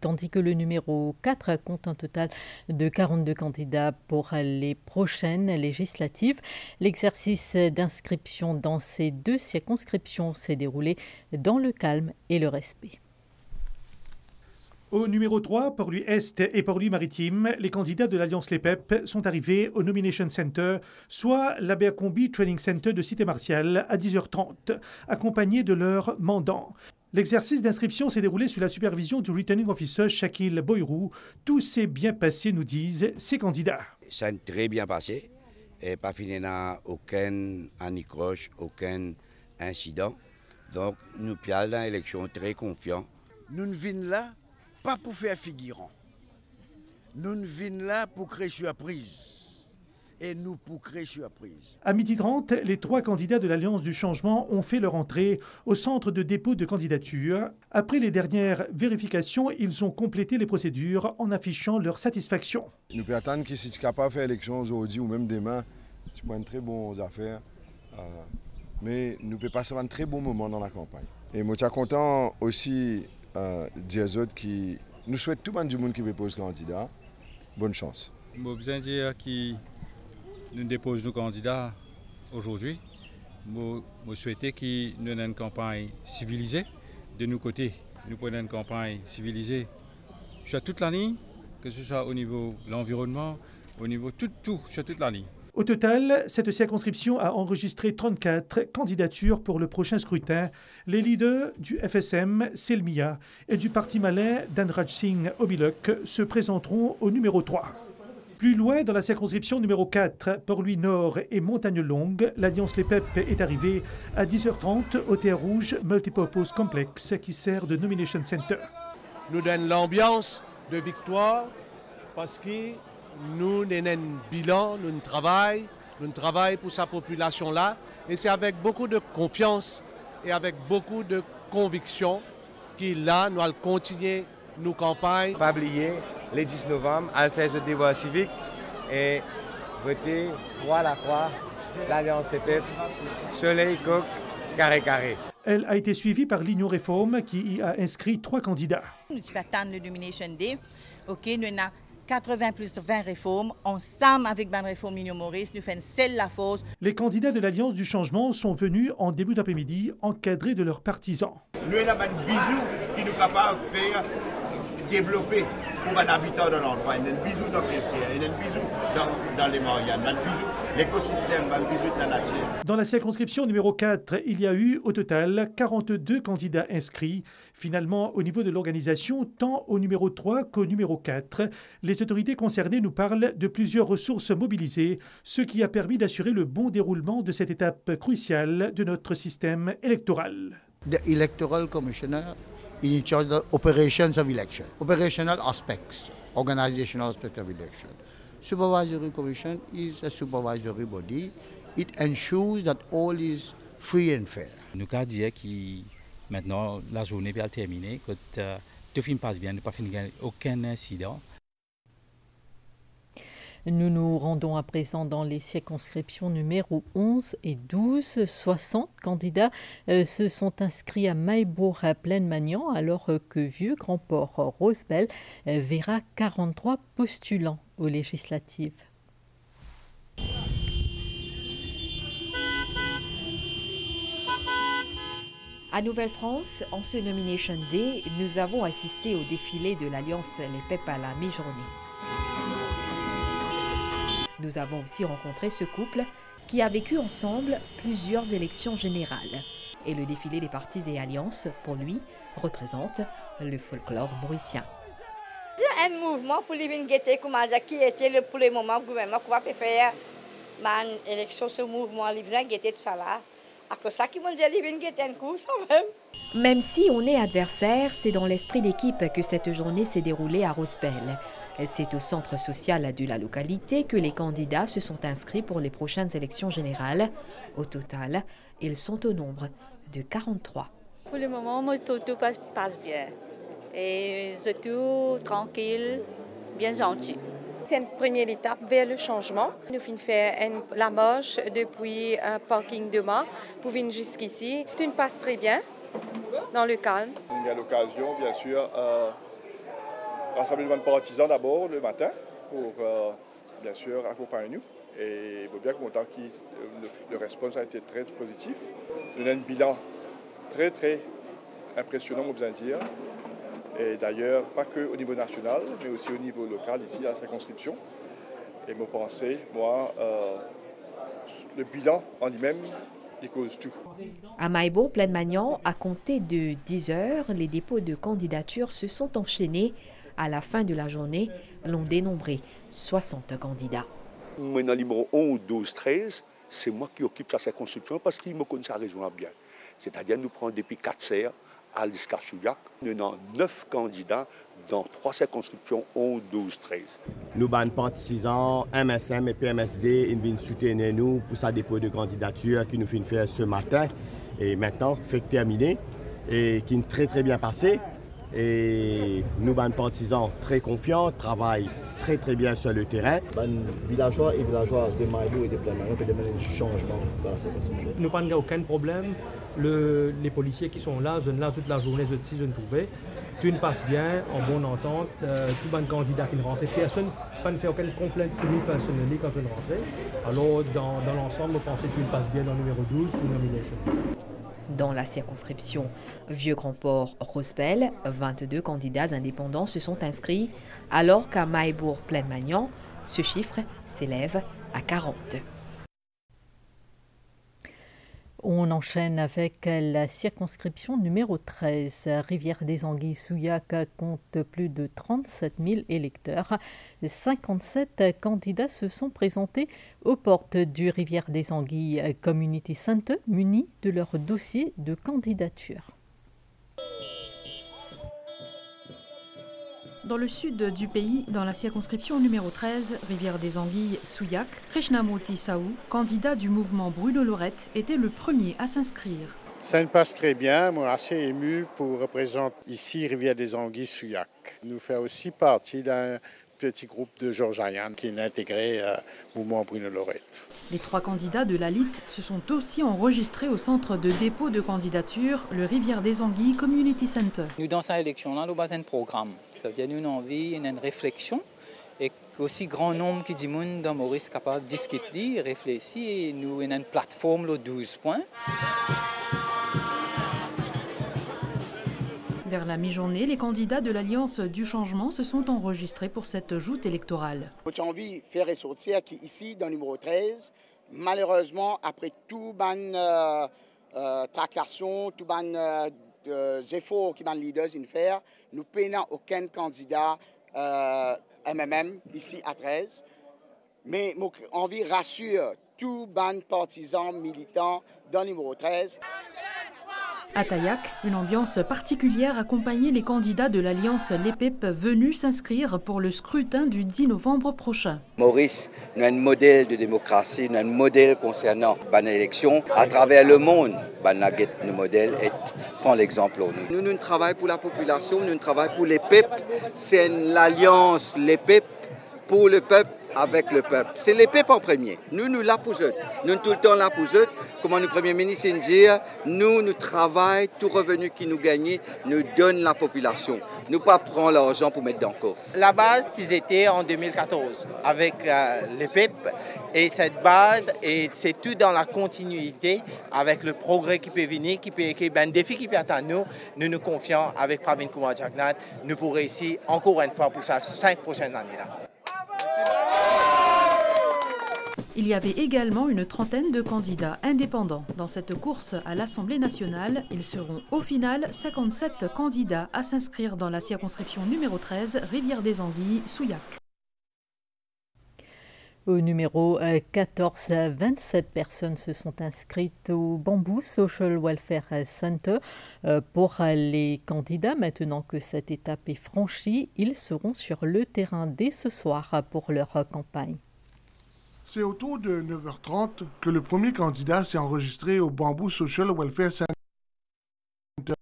tandis que le numéro 4 compte un total de 42 candidats pour les prochaines législatives. L'exercice d'inscription dans ces 2 circonscriptions s'est déroulé dans le calme et le respect. Au numéro 3, Port-Louis-Est et Port-Louis-Maritime, les candidats de l'Alliance Les Pep sont arrivés au Nomination Center, soit l'Abercrombie Training Center de Cité-Martial, à 10h30, accompagnés de leurs mandants. L'exercice d'inscription s'est déroulé sous la supervision du Returning Officer Shakil Boyrou. Tout s'est bien passé, nous disent ces candidats. Ça a très bien passé. Et pas fini aucun anicroche, aucun incident. Donc, nous sommes dans l'élection très confiants. Nous ne venons là pas pour faire figurant. Nous ne venons là pour créer surprise. Et nous pour créer surprise. À 12h30, les 3 candidats de l'Alliance du Changement ont fait leur entrée au centre de dépôt de candidature. Après les dernières vérifications, ils ont complété les procédures en affichant leur satisfaction. Nous pouvons attendre que si tu es capable de faire l'élection aujourd'hui ou même demain, tu prends une très bonne affaire. Mais nous pouvons passer un très bon moment dans la campagne. Et moi, je suis content aussi de dire aux autres qui nous souhaitent tout le monde qui veut poser candidat. Bonne chance. Je veux dire que nous déposons nos candidats aujourd'hui je souhaitais que nous ayons une campagne civilisée. De nos côtés, nous prenons une campagne civilisée sur toute la ligne, que ce soit au niveau de l'environnement, au niveau tout, sur toute la ligne. Au total, cette circonscription a enregistré 34 candidatures pour le prochain scrutin. Les leaders du FSM, Selmiya, et du Parti malais, Dhanraj Singh Obilok, se présenteront au numéro 3. Plus loin, dans la circonscription numéro 4, Port-Louis Nord et Montagne-Longue, l'Alliance Les Pep est arrivée à 10h30 au Terre Rouge Multipurpose Complex qui sert de Nomination Center. Nous donne l'ambiance de victoire parce que nous avons un bilan, nous travaillons pour sa population-là. Et c'est avec beaucoup de confiance et avec beaucoup de conviction que là, nous allons continuer nos campagnes. Pas oublier, le 10 novembre, à faire ce devoir civique et voter pour la Croix, l'Alliance EPEP, Soleil, Coq, Carré. Elle a été suivie par l'Union Réforme qui y a inscrit 3 candidats. Nous attendons le Nomination Day. OK, nous avons 80 plus 20 réformes. Ensemble avec la réforme Union Maurice, nous faisons celle la force. Les candidats de l'Alliance du changement sont venus en début d'après-midi encadrés de leurs partisans. Nous avons un bisou qui nous capable de faire développer pour les habitants de l'endroit. Il y a un bisou dans les pierres, il y a un bisou dans les Mariannes, un bisou l'écosystème, un bisou de la nature. Dans la circonscription numéro 4, il y a eu au total 42 candidats inscrits. Finalement, au niveau de l'organisation, tant au numéro 3 qu'au numéro 4, les autorités concernées nous parlent de plusieurs ressources mobilisées, ce qui a permis d'assurer le bon déroulement de cette étape cruciale de notre système électoral. The Electoral Commissioner in charge of the operations of election, operational aspects, organizational aspects of election. Supervisory Commission is a supervisory body. It ensures that all is free and fair. Nous avons dit que maintenant la journée va terminer, que tout film passe bien, ne pas finir aucun incident. Nous nous rendons à présent dans les circonscriptions numéro 11 et 12. 60 candidats se sont inscrits à Maillebourg-Plaine-Magnan, alors que Vieux-Grand-Port-Rosebel verra 43 postulants aux législatives. À Nouvelle-France, en ce Nomination Day, nous avons assisté au défilé de l'Alliance Les Pep à la mi-journée. Nous avons aussi rencontré ce couple qui a vécu ensemble plusieurs élections générales. Et le défilé des partis et alliances, pour lui, représente le folklore mauricien. Un mouvement pour les qui était pour le moment gouvernement qui va faire l'élection, ce mouvement, les gens qui étaient tout ça là. Même si on est adversaire, c'est dans l'esprit d'équipe que cette journée s'est déroulée à Rosebel. C'est au centre social de la localité que les candidats se sont inscrits pour les prochaines élections générales. Au total, ils sont au nombre de 43. Pour le moment, tout passe bien. Et c'est tout tranquille, bien gentil. C'est une première étape vers le changement. Nous venons faire la marche depuis un parking de mars pour venir jusqu'ici. Tout passe très bien, dans le calme. Il y a l'occasion, bien sûr, rassemblement de partisans d'abord le matin pour, bien sûr, accompagner nous. Et je suis bien content que le réponse a été très positif. Nous avons un bilan très, très impressionnant, on besoin de dire. Et d'ailleurs, pas qu'au niveau national, mais aussi au niveau local, ici à la circonscription. Et me penser, moi, le bilan en lui-même, il cause tout. À Maillebourg-Plaine-Magnan, à compter de 10 heures, les dépôts de candidatures se sont enchaînés. À la fin de la journée, l'on dénombrait 60 candidats. Moi, dans le numéro 11, 12, 13, c'est moi qui occupe la circonscription parce qu'il me connaît sa région bien. C'est-à-dire, nous prenons depuis 4 serres à l'Iscar-Souillac. Nous avons 9 candidats dans 3 circonscriptions, 11, 12, 13. Nous avons partisans, MSM et PMSD, ils viennent soutenir nous pour sa dépôt de candidature qui nous fait faire ce matin. Et maintenant, fait terminer et qui est très très bien passé. Et nous avons partisans très confiants, travaillent très très bien sur le terrain. Les villageois et villageoises de Maillebourg et de Plaine-Magnan peuvent demander un changement dans la circonscription. Nous n'avons aucun problème. Les policiers qui sont là, je ne là toute la journée, je ne pouvais. Tout passe bien, en bonne entente. Tout le candidat qui ne rentre. Personne pas ne fait aucune complainte pour nous personnellement quand je rentrais. Alors, dans l'ensemble, je pensais qu'il passe bien dans le numéro 12 pour nomination. Dans la circonscription Vieux-Grand-Port-Rosebel, 22 candidats indépendants se sont inscrits, alors qu'à Mahébourg-Plaine-Magnan, ce chiffre s'élève à 40. On enchaîne avec la circonscription numéro 13. Rivière-des-Anguilles-Souillac compte plus de 37 000 électeurs. 57 candidats se sont présentés aux portes du Rivière-des-Anguilles Community Center munis de leur dossier de candidature. Dans le sud du pays, dans la circonscription numéro 13, Rivière-des-Anguilles-Souillac, Krishnamurti Saou, candidat du mouvement Bruno Lorette, était le premier à s'inscrire. Ça me passe très bien, moi assez ému pour représenter ici Rivière-des-Anguilles-Souillac. Nous fait aussi partie d'un petit groupe de Georges Ariane qui est intégré au mouvement Bruno Lorette. Les 3 candidats de la LIT se sont aussi enregistrés au centre de dépôt de candidature, le Rivière-des-Anguilles Community Center. Nous, dans cette élection, nous avons un programme. Ça veut dire une envie, une réflexion. Et aussi grand nombre qui dit dans Maurice capable de discuter, réfléchir. Et nous avons une plateforme de 12 points. Vers la mi-journée, les candidats de l'Alliance du changement se sont enregistrés pour cette joute électorale. J'ai envie de faire ressortir qu'ici, dans le numéro 13, malheureusement, après tout ban tractation, tout ban efforts que les leaders ont fait, nous n'avons aucun candidat MMM ici à 13. Mais j'ai envie de rassurer tous les partisans militants dans le numéro 13. À Taillac, une ambiance particulière accompagnait les candidats de l'Alliance LEPEP venus s'inscrire pour le scrutin du 10 novembre prochain. Maurice, nous avons un modèle de démocratie, nous avons un modèle concernant l'élection. À travers le monde, nos modèles et prend l'exemple. Nous travaillons pour la population, nous travaillons pour les peuples. C'est l'Alliance LEPEP pour le peuple. Avec le peuple. C'est les peuples en premier. Nous là pour eux. Nous tout le temps là pour eux. Comme le Premier ministre dit, nous travaillons, tout revenu qui nous gagne, nous donne la population. Nous pas prendre l'argent pour mettre dans le coffre. La base, ils étaient en 2014 avec les peuples. Et cette base, c'est tout dans la continuité avec le progrès qui peut venir, un défi qui peut attendre nous. Nous confions avec Pravin Kumar Jagannath. Nous pourrons réussir encore une fois pour ces 5 prochaines années-là. Il y avait également une trentaine de candidats indépendants dans cette course à l'Assemblée nationale. Ils seront au final 57 candidats à s'inscrire dans la circonscription numéro 13, Rivière-des-Anguilles, Souillac. Au numéro 14, 27 personnes se sont inscrites au Bamboo Social Welfare Center. Pour les candidats, maintenant que cette étape est franchie, ils seront sur le terrain dès ce soir pour leur campagne. C'est autour de 9h30 que le premier candidat s'est enregistré au Bamboo Social Welfare Center.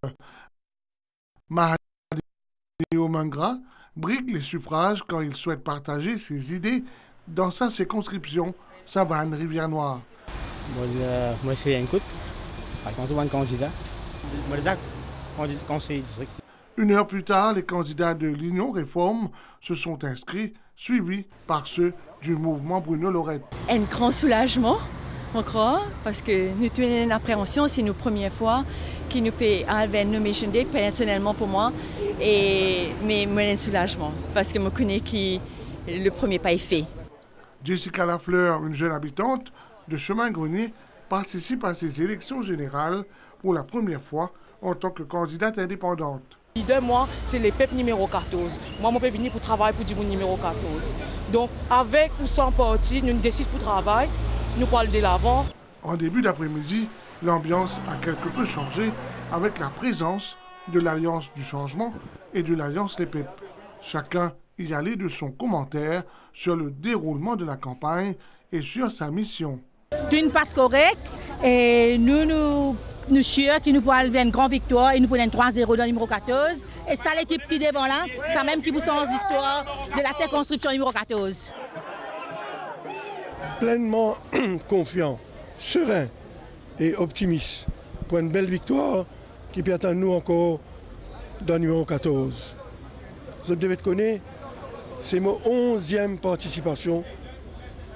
Mahadeo Mangra brigue les suffrages quand il souhaite partager ses idées dans sa circonscription, Savane, Rivière-Noire. Moi, c'est un coup. Quand on est candidat, conseiller district. 1 heure plus tard, les candidats de l'Union Réforme se sont inscrits, suivis par ceux du mouvement Bruno Lorette. Un grand soulagement, on croit, parce que nous tenons une appréhension, c'est nos premières fois qui nous paient avoir une nomination date personnellement pour moi, mais un soulagement, parce que je connais que le premier pas est fait. Jessica Lafleur, une jeune habitante de Chemin-Grenier, participe à ces élections générales pour la première fois en tant que candidate indépendante. De moi, c'est les PEP numéro 14. Moi, je peux venir pour travailler pour du numéro 14. Donc, avec ou sans parti, nous décidons pour travailler, nous parlons de l'avant. En début d'après-midi, l'ambiance a quelque peu changé avec la présence de l'Alliance du changement et de l'Alliance LEPEP. Chacun y allait de son commentaire sur le déroulement de la campagne et sur sa mission. D'une passe correcte, et nous sûrs que nous pourrons avoir une grande victoire et nous pourrons 3-0 dans le numéro 14. Et ça, l'équipe qui devant là, ça même qui vous sens l'histoire de la circonscription numéro 14. Pleinement confiant, serein et optimiste pour une belle victoire qui peut attendre nous encore dans le numéro 14. Vous devez connaître, C'est mon 11e participation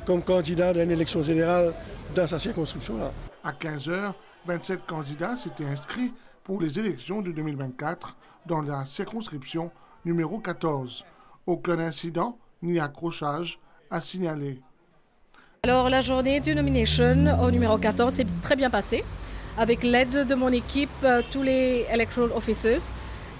comme candidat d'une élection générale dans sa circonscription-là. À 15 h, 27 candidats s'étaient inscrits pour les élections de 2024 dans la circonscription numéro 14. Aucun incident ni accrochage à signaler. Alors la journée du nomination au numéro 14 s'est très bien passée. Avec l'aide de mon équipe, tous les electoral officers,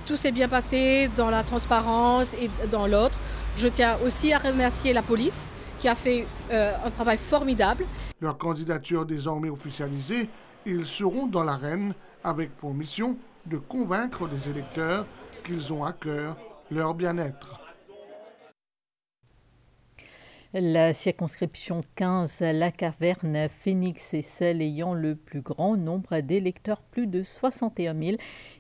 tout s'est bien passé dans la transparence et dans l'ordre. Je tiens aussi à remercier la police qui a fait un travail formidable. Leur candidature désormais officialisée, ils seront dans l'arène avec pour mission de convaincre les électeurs qu'ils ont à cœur leur bien-être. La circonscription 15, la Caverne Phoenix, est celle ayant le plus grand nombre d'électeurs, plus de 61 000.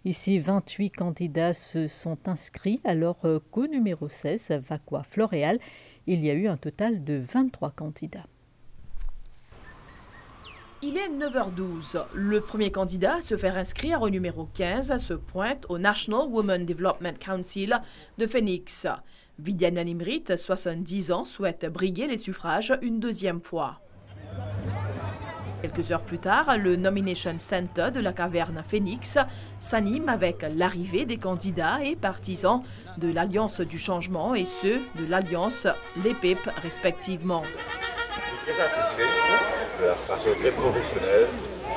Ici, 28 candidats se sont inscrits, alors qu'au numéro 16, Vacois-Floréal, il y a eu un total de 23 candidats. Il est 9h12. Le premier candidat à se faire inscrire au numéro 15 se pointe au National Women Development Council de Phoenix. Vidiana Nimrit, 70 ans, souhaite briguer les suffrages une deuxième fois. Quelques heures plus tard, le Nomination Center de la Caverne Phoenix s'anime avec l'arrivée des candidats et partisans de l'Alliance du Changement et ceux de l'Alliance l'EPIP respectivement. Je suis très satisfait de la façon très professionnelle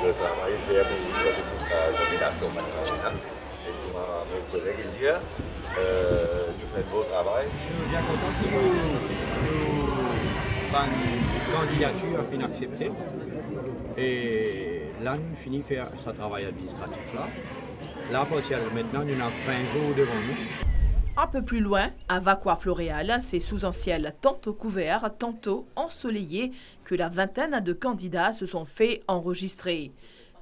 de travailler très bien pour sa nomination maintenant. Et pour mon collègue Elia, nous faisons un beau travail. Je suis bien content que nos candidatures a été acceptée. Et là, nous finissons de faire ce travail administratif là. Là, à partir de maintenant, nous avons 20 jours devant nous. Un peu plus loin, à Vacois-Floréal, c'est sous un ciel tantôt couvert, tantôt ensoleillé que la vingtaine de candidats se sont fait enregistrer.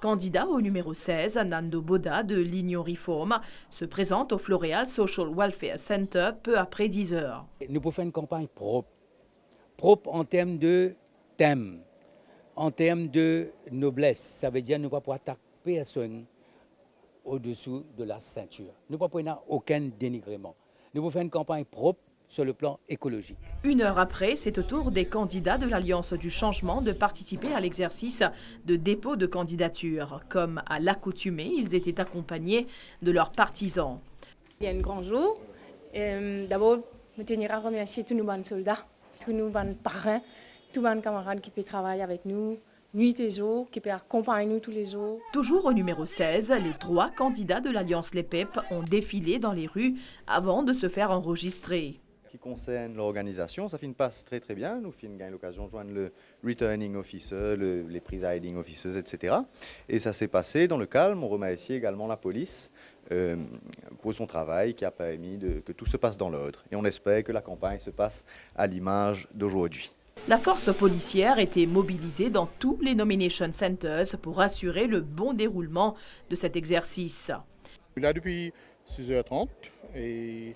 Candidat au numéro 16, Nando Boda de l'Union Reform se présente au Floréal Social Welfare Center peu après 10 heures. Nous pouvons faire une campagne propre. Propre en termes de thème, en termes de noblesse. Ça veut dire que nous ne pouvons pas attaquer personne au-dessous de la ceinture. Nous ne pouvons pas aucun dénigrement. Nous pouvons faire une campagne propre sur le plan écologique. Une heure après, c'est au tour des candidats de l'Alliance du Changement de participer à l'exercice de dépôt de candidature. Comme à l'accoutumée, ils étaient accompagnés de leurs partisans. Il y a un grand jour. D'abord, je tenir à remercier tous nos soldats, tous nos parrains, tous nos camarades qui peuvent travailler avec nous nuit et jour, qui peut accompagner nous tous les jours. Toujours au numéro 16, les 3 candidats de l'Alliance l'EPIP ont défilé dans les rues avant de se faire enregistrer. Qui concerne l'organisation, ça passe très très bien. Nous avons l'occasion de joindre le returning officer, les presiding officers, etc. Et ça s'est passé dans le calme. On remercie également la police pour son travail qui a permis que tout se passe dans l'ordre. Et on espère que la campagne se passe à l'image d'aujourd'hui. La force policière était mobilisée dans tous les nomination centers pour assurer le bon déroulement de cet exercice. Là depuis 6h30 et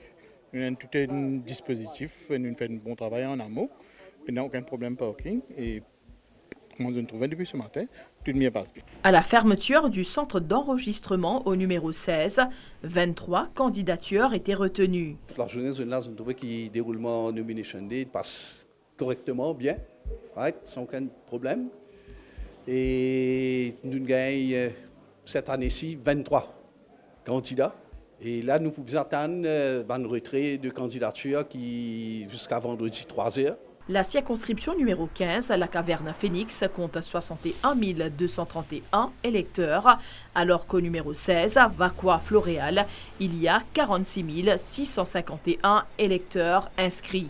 nous avons tout un dispositif, nous faisons un bon travail en amont, nous n'avons aucun problème parking et comment nous nous trouvons depuis ce matin, tout bien passe bien. À la fermeture du centre d'enregistrement au numéro 16, 23 candidatures étaient retenues. La journée, nous avons trouvé que le déroulement nomination day passe correctement, bien, sans aucun problème. Et nous gagnons cette année-ci 23 candidats. Et là, nous pouvons attendre un retrait de candidature qui jusqu'à vendredi 3h. La circonscription numéro 15, la Caverne Phoenix, compte 61 231 électeurs, alors qu'au numéro 16, Vacois-Floréal, il y a 46 651 électeurs inscrits.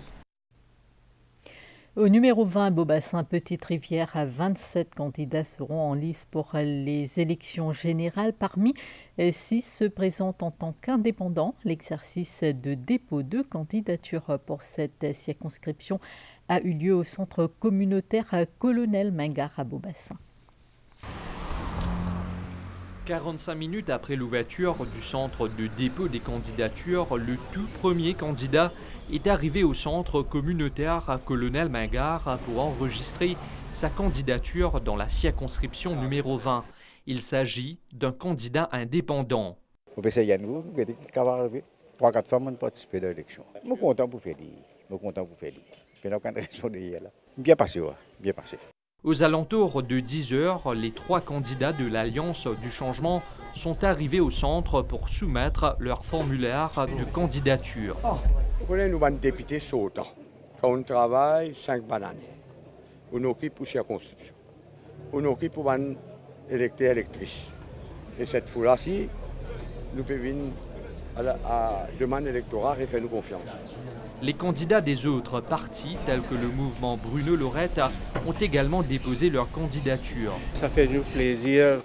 Au numéro 20, Beaubassin, Petite-Rivière, 27 candidats seront en lice pour les élections générales. Parmi 6 se présentent en tant qu'indépendants. L'exercice de dépôt de candidature pour cette circonscription a eu lieu au centre communautaire Colonel Mingard à Beaubassin. 45 minutes après l'ouverture du centre de dépôt des candidatures, le tout premier candidat est arrivé au centre communautaire Colonel Mingard pour enregistrer sa candidature dans la circonscription numéro 20. Il s'agit d'un candidat indépendant. Au PCN, 3-4 femmes ont participé à l'élection. Je suis content pour faire. nous comptons pour faire. Puis nous avons raison de hier là. Bien passé, ouais. Bien passé. Aux alentours de 10 heures, les 3 candidats de l'Alliance du changement sont arrivés au centre pour soumettre leur formulaire de candidature. Nous sommes un député sautant. Quand on travaille 5 bananes, on occupe pour circonscription. On occupe pour un électeur électrice. Et cette fois-ci, nous pouvons venir à la demande électorale et faire nous confiance. Les candidats des autres partis, tels que le mouvement Bruno Lorette, ont également déposé leur candidature. Ça fait nous plaisir,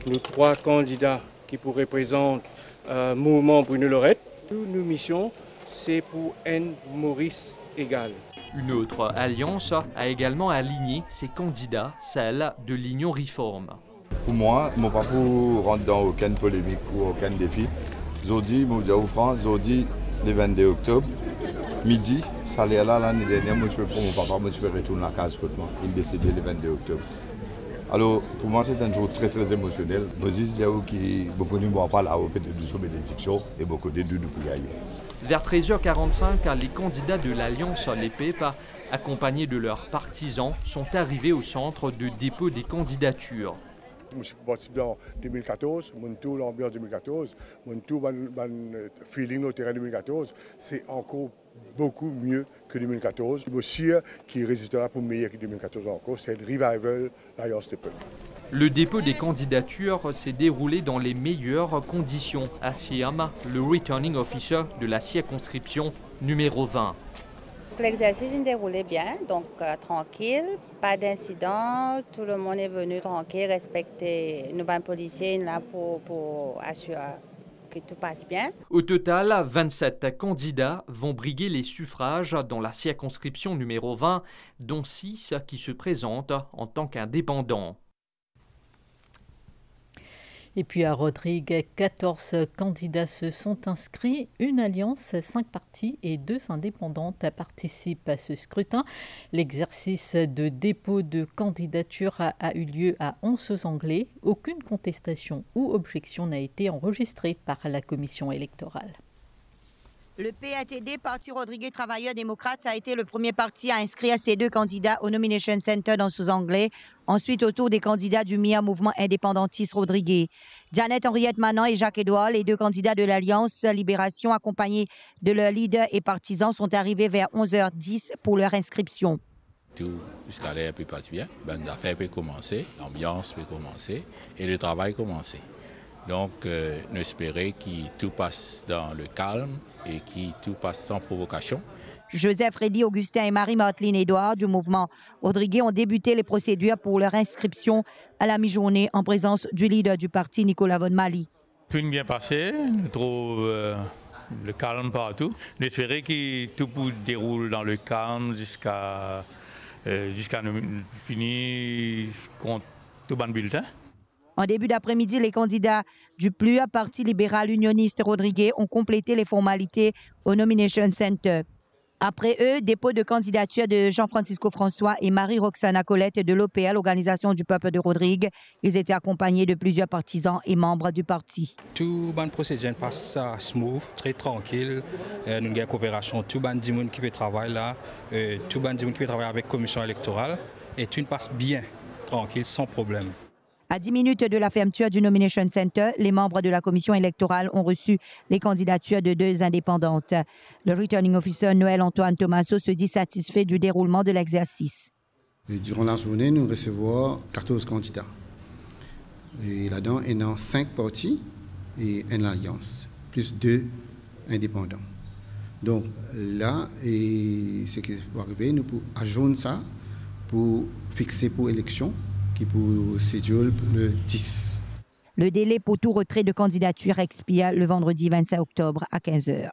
nous 3 candidats qui représentent le mouvement Bruno Lorette. Nos missions, c'est pour un Maurice égal. Une autre alliance a également aligné ses candidats, celle de l'Union Réforme. Pour moi, je ne suis pas pour rentrer dans aucune polémique ou aucun défi. Aujourd'hui, je dis aux France, aujourd'hui, le 22 octobre, midi, ça allait là l'année dernière, moi je peux pour mon papa, moi je peux retourner à la case côté moi. Il est décédé le 22 octobre. Alors pour moi c'est un jour très très émotionnel. Moi je dis qui beaucoup ne voient pas là-haut peut-être de son bénédiction et beaucoup de deux pour gagner. Vers 13h45, les candidats de l'Alliance Les PEP, accompagnés de leurs partisans, sont arrivés au centre de dépôt des candidatures. Je suis participé en 2014, mon tour l'ambiance 2014, mon tour le feeling au terrain 2014, c'est encore beaucoup mieux que 2014. Je suis sûr qu'il résistera pour meilleur que 2014 encore, c'est le revival l'Alliance des peuples. Le dépôt des candidatures s'est déroulé dans les meilleures conditions, affirme le returning officer de la circonscription numéro 20. L'exercice s'est déroulé bien, donc tranquille, pas d'incident, tout le monde est venu tranquille, respecter nos policiers là pour assurer que tout passe bien. Au total, 27 candidats vont briguer les suffrages dans la circonscription numéro 20, dont 6 qui se présentent en tant qu'indépendants. Et puis à Rodrigue, 14 candidats se sont inscrits. Une alliance, 5 partis et 2 indépendantes participent à ce scrutin. L'exercice de dépôt de candidature a eu lieu à Onces-Anglais. Aucune contestation ou objection n'a été enregistrée par la commission électorale. Le PATD, Parti Rodrigue Travailleurs Démocrates, a été le premier parti à inscrire ses 2 candidats au Nomination Center dans Onces-Anglais. Ensuite, au tour des candidats du MIA, mouvement indépendantiste Rodrigue. Janet Henriette Manan et Jacques Edouard, les 2 candidats de l'Alliance Libération, accompagnés de leurs leaders et partisans, sont arrivés vers 11h10 pour leur inscription. Tout jusqu'à l'air peut passer bien, l'affaire peut commencer, l'ambiance peut commencer et le travail commencer. Donc, nous espérons que tout passe dans le calme et que tout passe sans provocation. Joseph Reddy, Augustin et Marie-Marteline Edouard du mouvement Rodrigue ont débuté les procédures pour leur inscription à la mi-journée en présence du leader du parti, Nicolas Von Mali. Tout est bien passé, nous trouvons le calme partout. Nous espérons que tout déroule dans le calme jusqu'à finir contre tout le bulletin. En début d'après-midi, les candidats du PLUA, Parti libéral unioniste Rodrigue, ont complété les formalités au Nomination Center. Après eux, dépôt de candidature de Jean-Francisco François et Marie-Roxana Colette de l'OPL, Organisation du peuple de Rodrigue. Ils étaient accompagnés de plusieurs partisans et membres du parti. Tout le procédure passe smooth, très tranquille. Nous avons une coopération. Tout le monde qui peut travailler là, tout le monde qui peut travailler avec la commission électorale. Et tout passe bien, tranquille, sans problème. À 10 minutes de la fermeture du Nomination Center, les membres de la commission électorale ont reçu les candidatures de 2 indépendantes. Le returning officer Noël-Antoine Thomaso se dit satisfait du déroulement de l'exercice. Durant la journée, nous recevons 14 candidats. Et là-dedans, il y a 5 partis et une alliance, plus 2 indépendants. Donc là, ce qui va arriver, nous pouvons ajouter ça pour fixer pour l'élection. Pour séjour le 10. Le délai pour tout retrait de candidature expire le vendredi 25 octobre à 15h.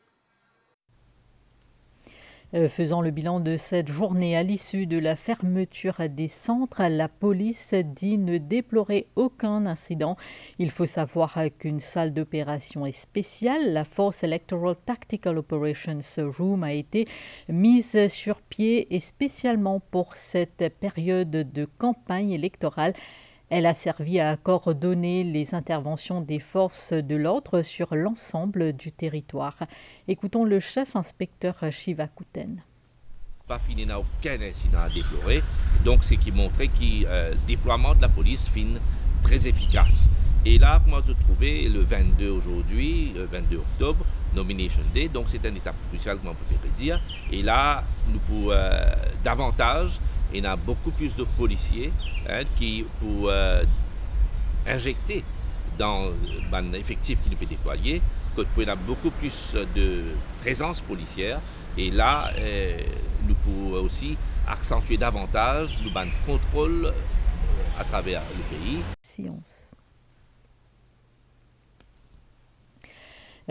Faisant le bilan de cette journée à l'issue de la fermeture des centres, la police dit ne déplorer aucun incident. Il faut savoir qu'une salle d'opération est spéciale. La Force Electoral Tactical Operations Room a été mise sur pied et spécialement pour cette période de campagne électorale. Elle a servi à coordonner les interventions des forces de l'ordre sur l'ensemble du territoire. Écoutons le chef inspecteur Shiva Kouten. pas fini n'a aucun incident à déplorer. Donc, c'est qui montrait que le déploiement de la police fin très efficace. Et là, moi, je trouvais le 22 aujourd'hui, le 22 octobre, Nomination Day, donc c'est une étape cruciale, comme on peut dire. Et là, nous pour davantage, il y a beaucoup plus de policiers qui pour injecter dans l'effectif qui nous peut déployer, que nous avons beaucoup plus de présence policière. Et là, nous pouvons aussi accentuer davantage le contrôle à travers le pays. Science.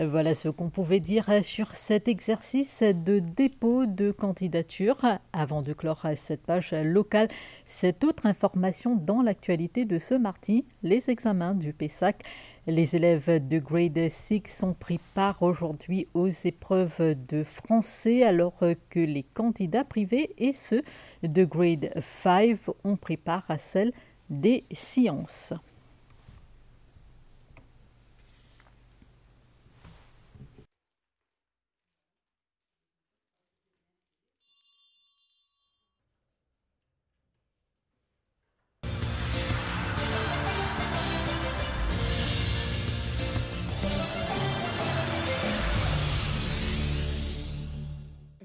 Voilà ce qu'on pouvait dire sur cet exercice de dépôt de candidature. Avant de clore cette page locale, cette autre information dans l'actualité de ce mardi, les examens du PESAC. Les élèves de grade 6 ont pris part aujourd'hui aux épreuves de français alors que les candidats privés et ceux de grade 5 ont pris part à celle des sciences.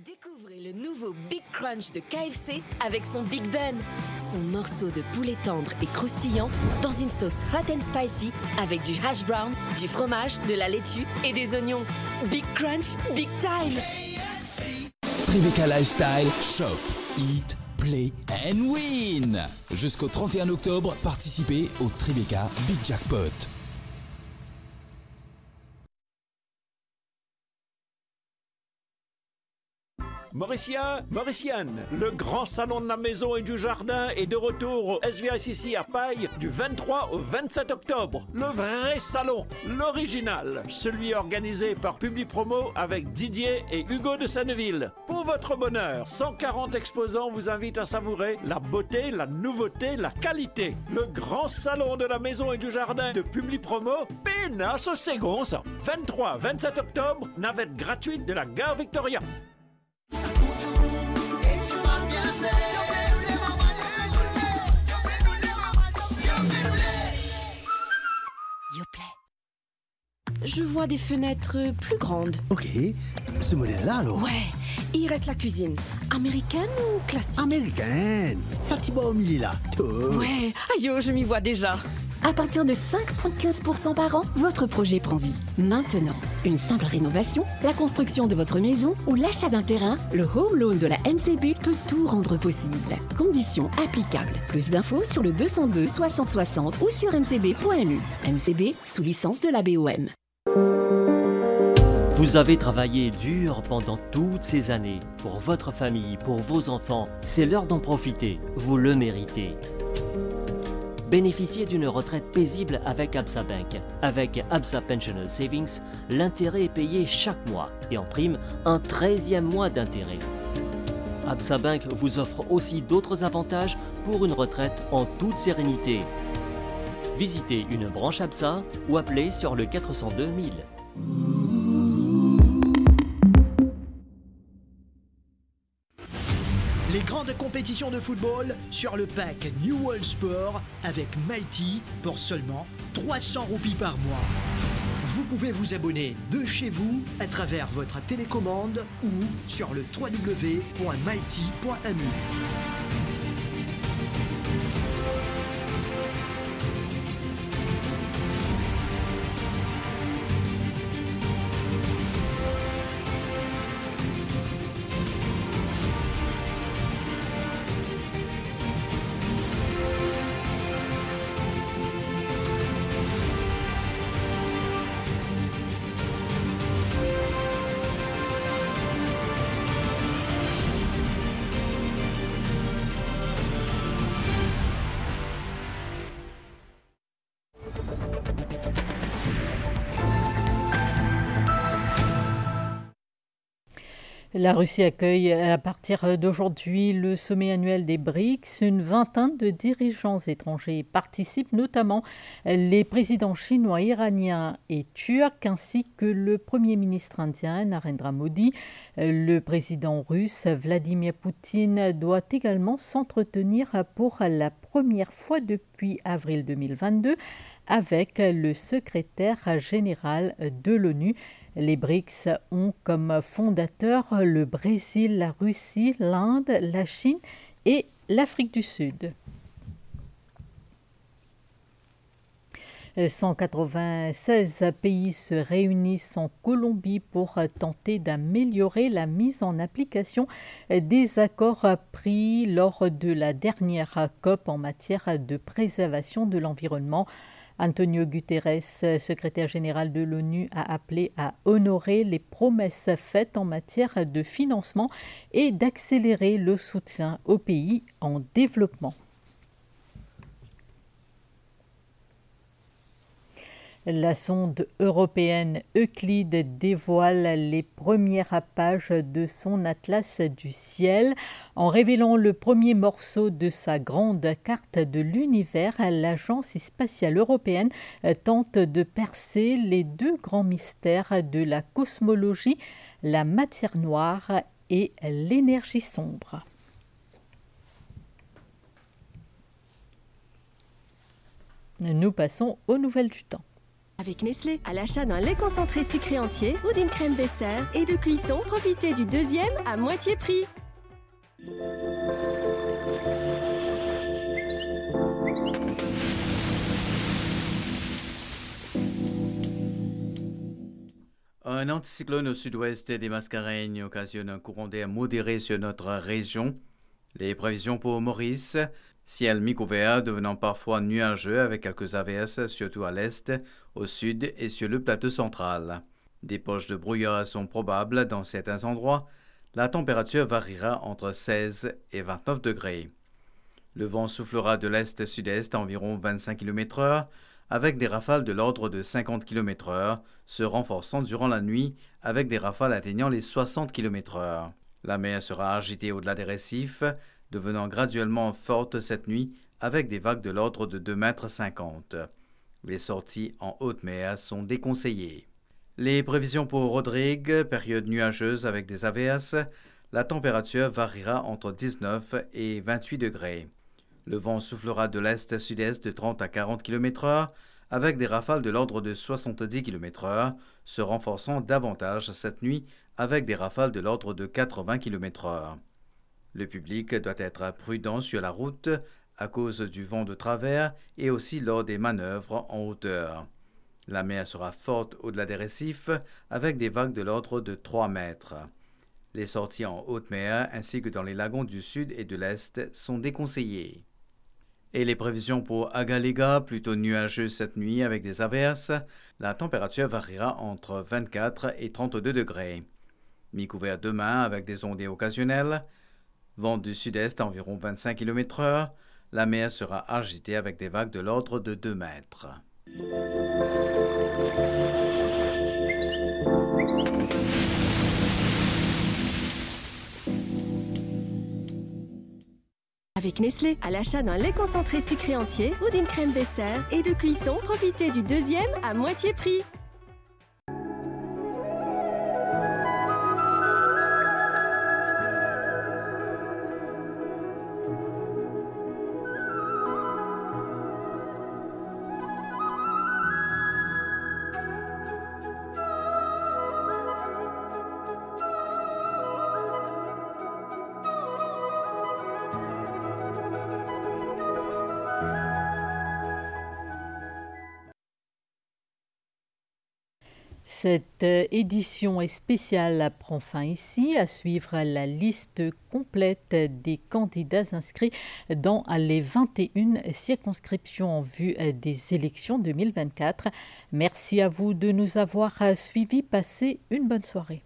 Découvrez le nouveau Big Crunch de KFC avec son Big Bun, son morceau de poulet tendre et croustillant dans une sauce hot and spicy avec du hash brown, du fromage, de la laitue et des oignons. Big Crunch, Big Time. Tribeca Lifestyle, shop, eat, play and win. Jusqu'au 31 octobre, participez au Tribeca Big Jackpot. Mauricien, Mauricienne, le grand salon de la maison et du jardin est de retour au SVICC à Paille du 23 au 27 octobre. Le vrai salon, l'original, celui organisé par Publipromo avec Didier et Hugo de Senneville. Pour votre bonheur, 140 exposants vous invitent à savourer la beauté, la nouveauté, la qualité. Le grand salon de la maison et du jardin de Publipromo, pénasse au Ségon, ça. 23-27 octobre, navette gratuite de la gare Victoria. Je vois des fenêtres plus grandes. Ok, ce modèle-là alors. Ouais, il reste la cuisine. Américaine ou classique? Américaine. Ça t'y va au milieu là. Ouais, aïe, je m'y vois déjà. À partir de 5,15% par an, votre projet prend vie. Maintenant, une simple rénovation, la construction de votre maison ou l'achat d'un terrain, le Home Loan de la MCB peut tout rendre possible. Conditions applicables. Plus d'infos sur le 202 60 60 ou sur mcb.lu. MCB sous licence de la BOM. Vous avez travaillé dur pendant toutes ces années. Pour votre famille, pour vos enfants, c'est l'heure d'en profiter. Vous le méritez. Bénéficiez d'une retraite paisible avec Absa Bank. Avec Absa Pensional Savings, l'intérêt est payé chaque mois et en prime, un 13e mois d'intérêt. Absa Bank vous offre aussi d'autres avantages pour une retraite en toute sérénité. Visitez une branche Absa ou appelez sur le 402 000. Les grandes compétitions de football sur le pack New World Sport avec Mighty pour seulement 300 roupies par mois. Vous pouvez vous abonner de chez vous à travers votre télécommande ou sur le www.mighty.mu. La Russie accueille à partir d'aujourd'hui le sommet annuel des BRICS. Une vingtaine de dirigeants étrangers participent, notamment les présidents chinois, iraniens et turcs, ainsi que le Premier ministre indien Narendra Modi. Le président russe Vladimir Poutine doit également s'entretenir pour la première fois depuis avril 2022 avec le secrétaire général de l'ONU. Les BRICS ont comme fondateurs le Brésil, la Russie, l'Inde, la Chine et l'Afrique du Sud. 196 pays se réunissent en Colombie pour tenter d'améliorer la mise en application des accords pris lors de la dernière COP en matière de préservation de l'environnement. Antonio Guterres, secrétaire général de l'ONU, a appelé à honorer les promesses faites en matière de financement et d'accélérer le soutien aux pays en développement. La sonde européenne Euclide dévoile les premières pages de son atlas du ciel. En révélant le premier morceau de sa grande carte de l'univers, l'Agence spatiale européenne tente de percer les deux grands mystères de la cosmologie, la matière noire et l'énergie sombre. Nous passons aux nouvelles du temps. Avec Nestlé, à l'achat d'un lait concentré sucré entier ou d'une crème dessert et de cuisson, profitez du deuxième à moitié prix. Un anticyclone au sud-ouest des Mascareignes occasionne un courant d'air modéré sur notre région. Les prévisions pour Maurice: ciel mi-couvert devenant parfois nuageux avec quelques averses, surtout à l'est, au sud et sur le plateau central. Des poches de brouillard sont probables dans certains endroits. La température variera entre 16 et 29 degrés. Le vent soufflera de l'est-sud-est à environ 25 km/h, avec des rafales de l'ordre de 50 km/h, se renforçant durant la nuit avec des rafales atteignant les 60 km/h. La mer sera agitée au-delà des récifs, devenant graduellement forte cette nuit avec des vagues de l'ordre de 2,50 m. Les sorties en haute mer sont déconseillées. Les prévisions pour Rodrigue: période nuageuse avec des averses. La température variera entre 19 et 28 degrés. Le vent soufflera de l'est-sud-est de 30 à 40 km/h avec des rafales de l'ordre de 70 km/h, se renforçant davantage cette nuit avec des rafales de l'ordre de 80 km/h. Le public doit être prudent sur la route à cause du vent de travers et aussi lors des manœuvres en hauteur. La mer sera forte au-delà des récifs avec des vagues de l'ordre de 3 mètres. Les sorties en haute mer ainsi que dans les lagons du sud et de l'est sont déconseillées. Et les prévisions pour Agalega: plutôt nuageux cette nuit avec des averses. La température variera entre 24 et 32 degrés. Mi-couvert demain avec des ondées occasionnelles. Vent du sud-est à environ 25 km/h. La mer sera agitée avec des vagues de l'ordre de 2 mètres. Avec Nestlé, à l'achat d'un lait concentré sucré entier ou d'une crème dessert et de cuisson, profitez du deuxième à moitié prix. Cette édition spéciale prend fin ici. À suivre la liste complète des candidats inscrits dans les 21 circonscriptions en vue des élections 2024. Merci à vous de nous avoir suivis. Passez une bonne soirée.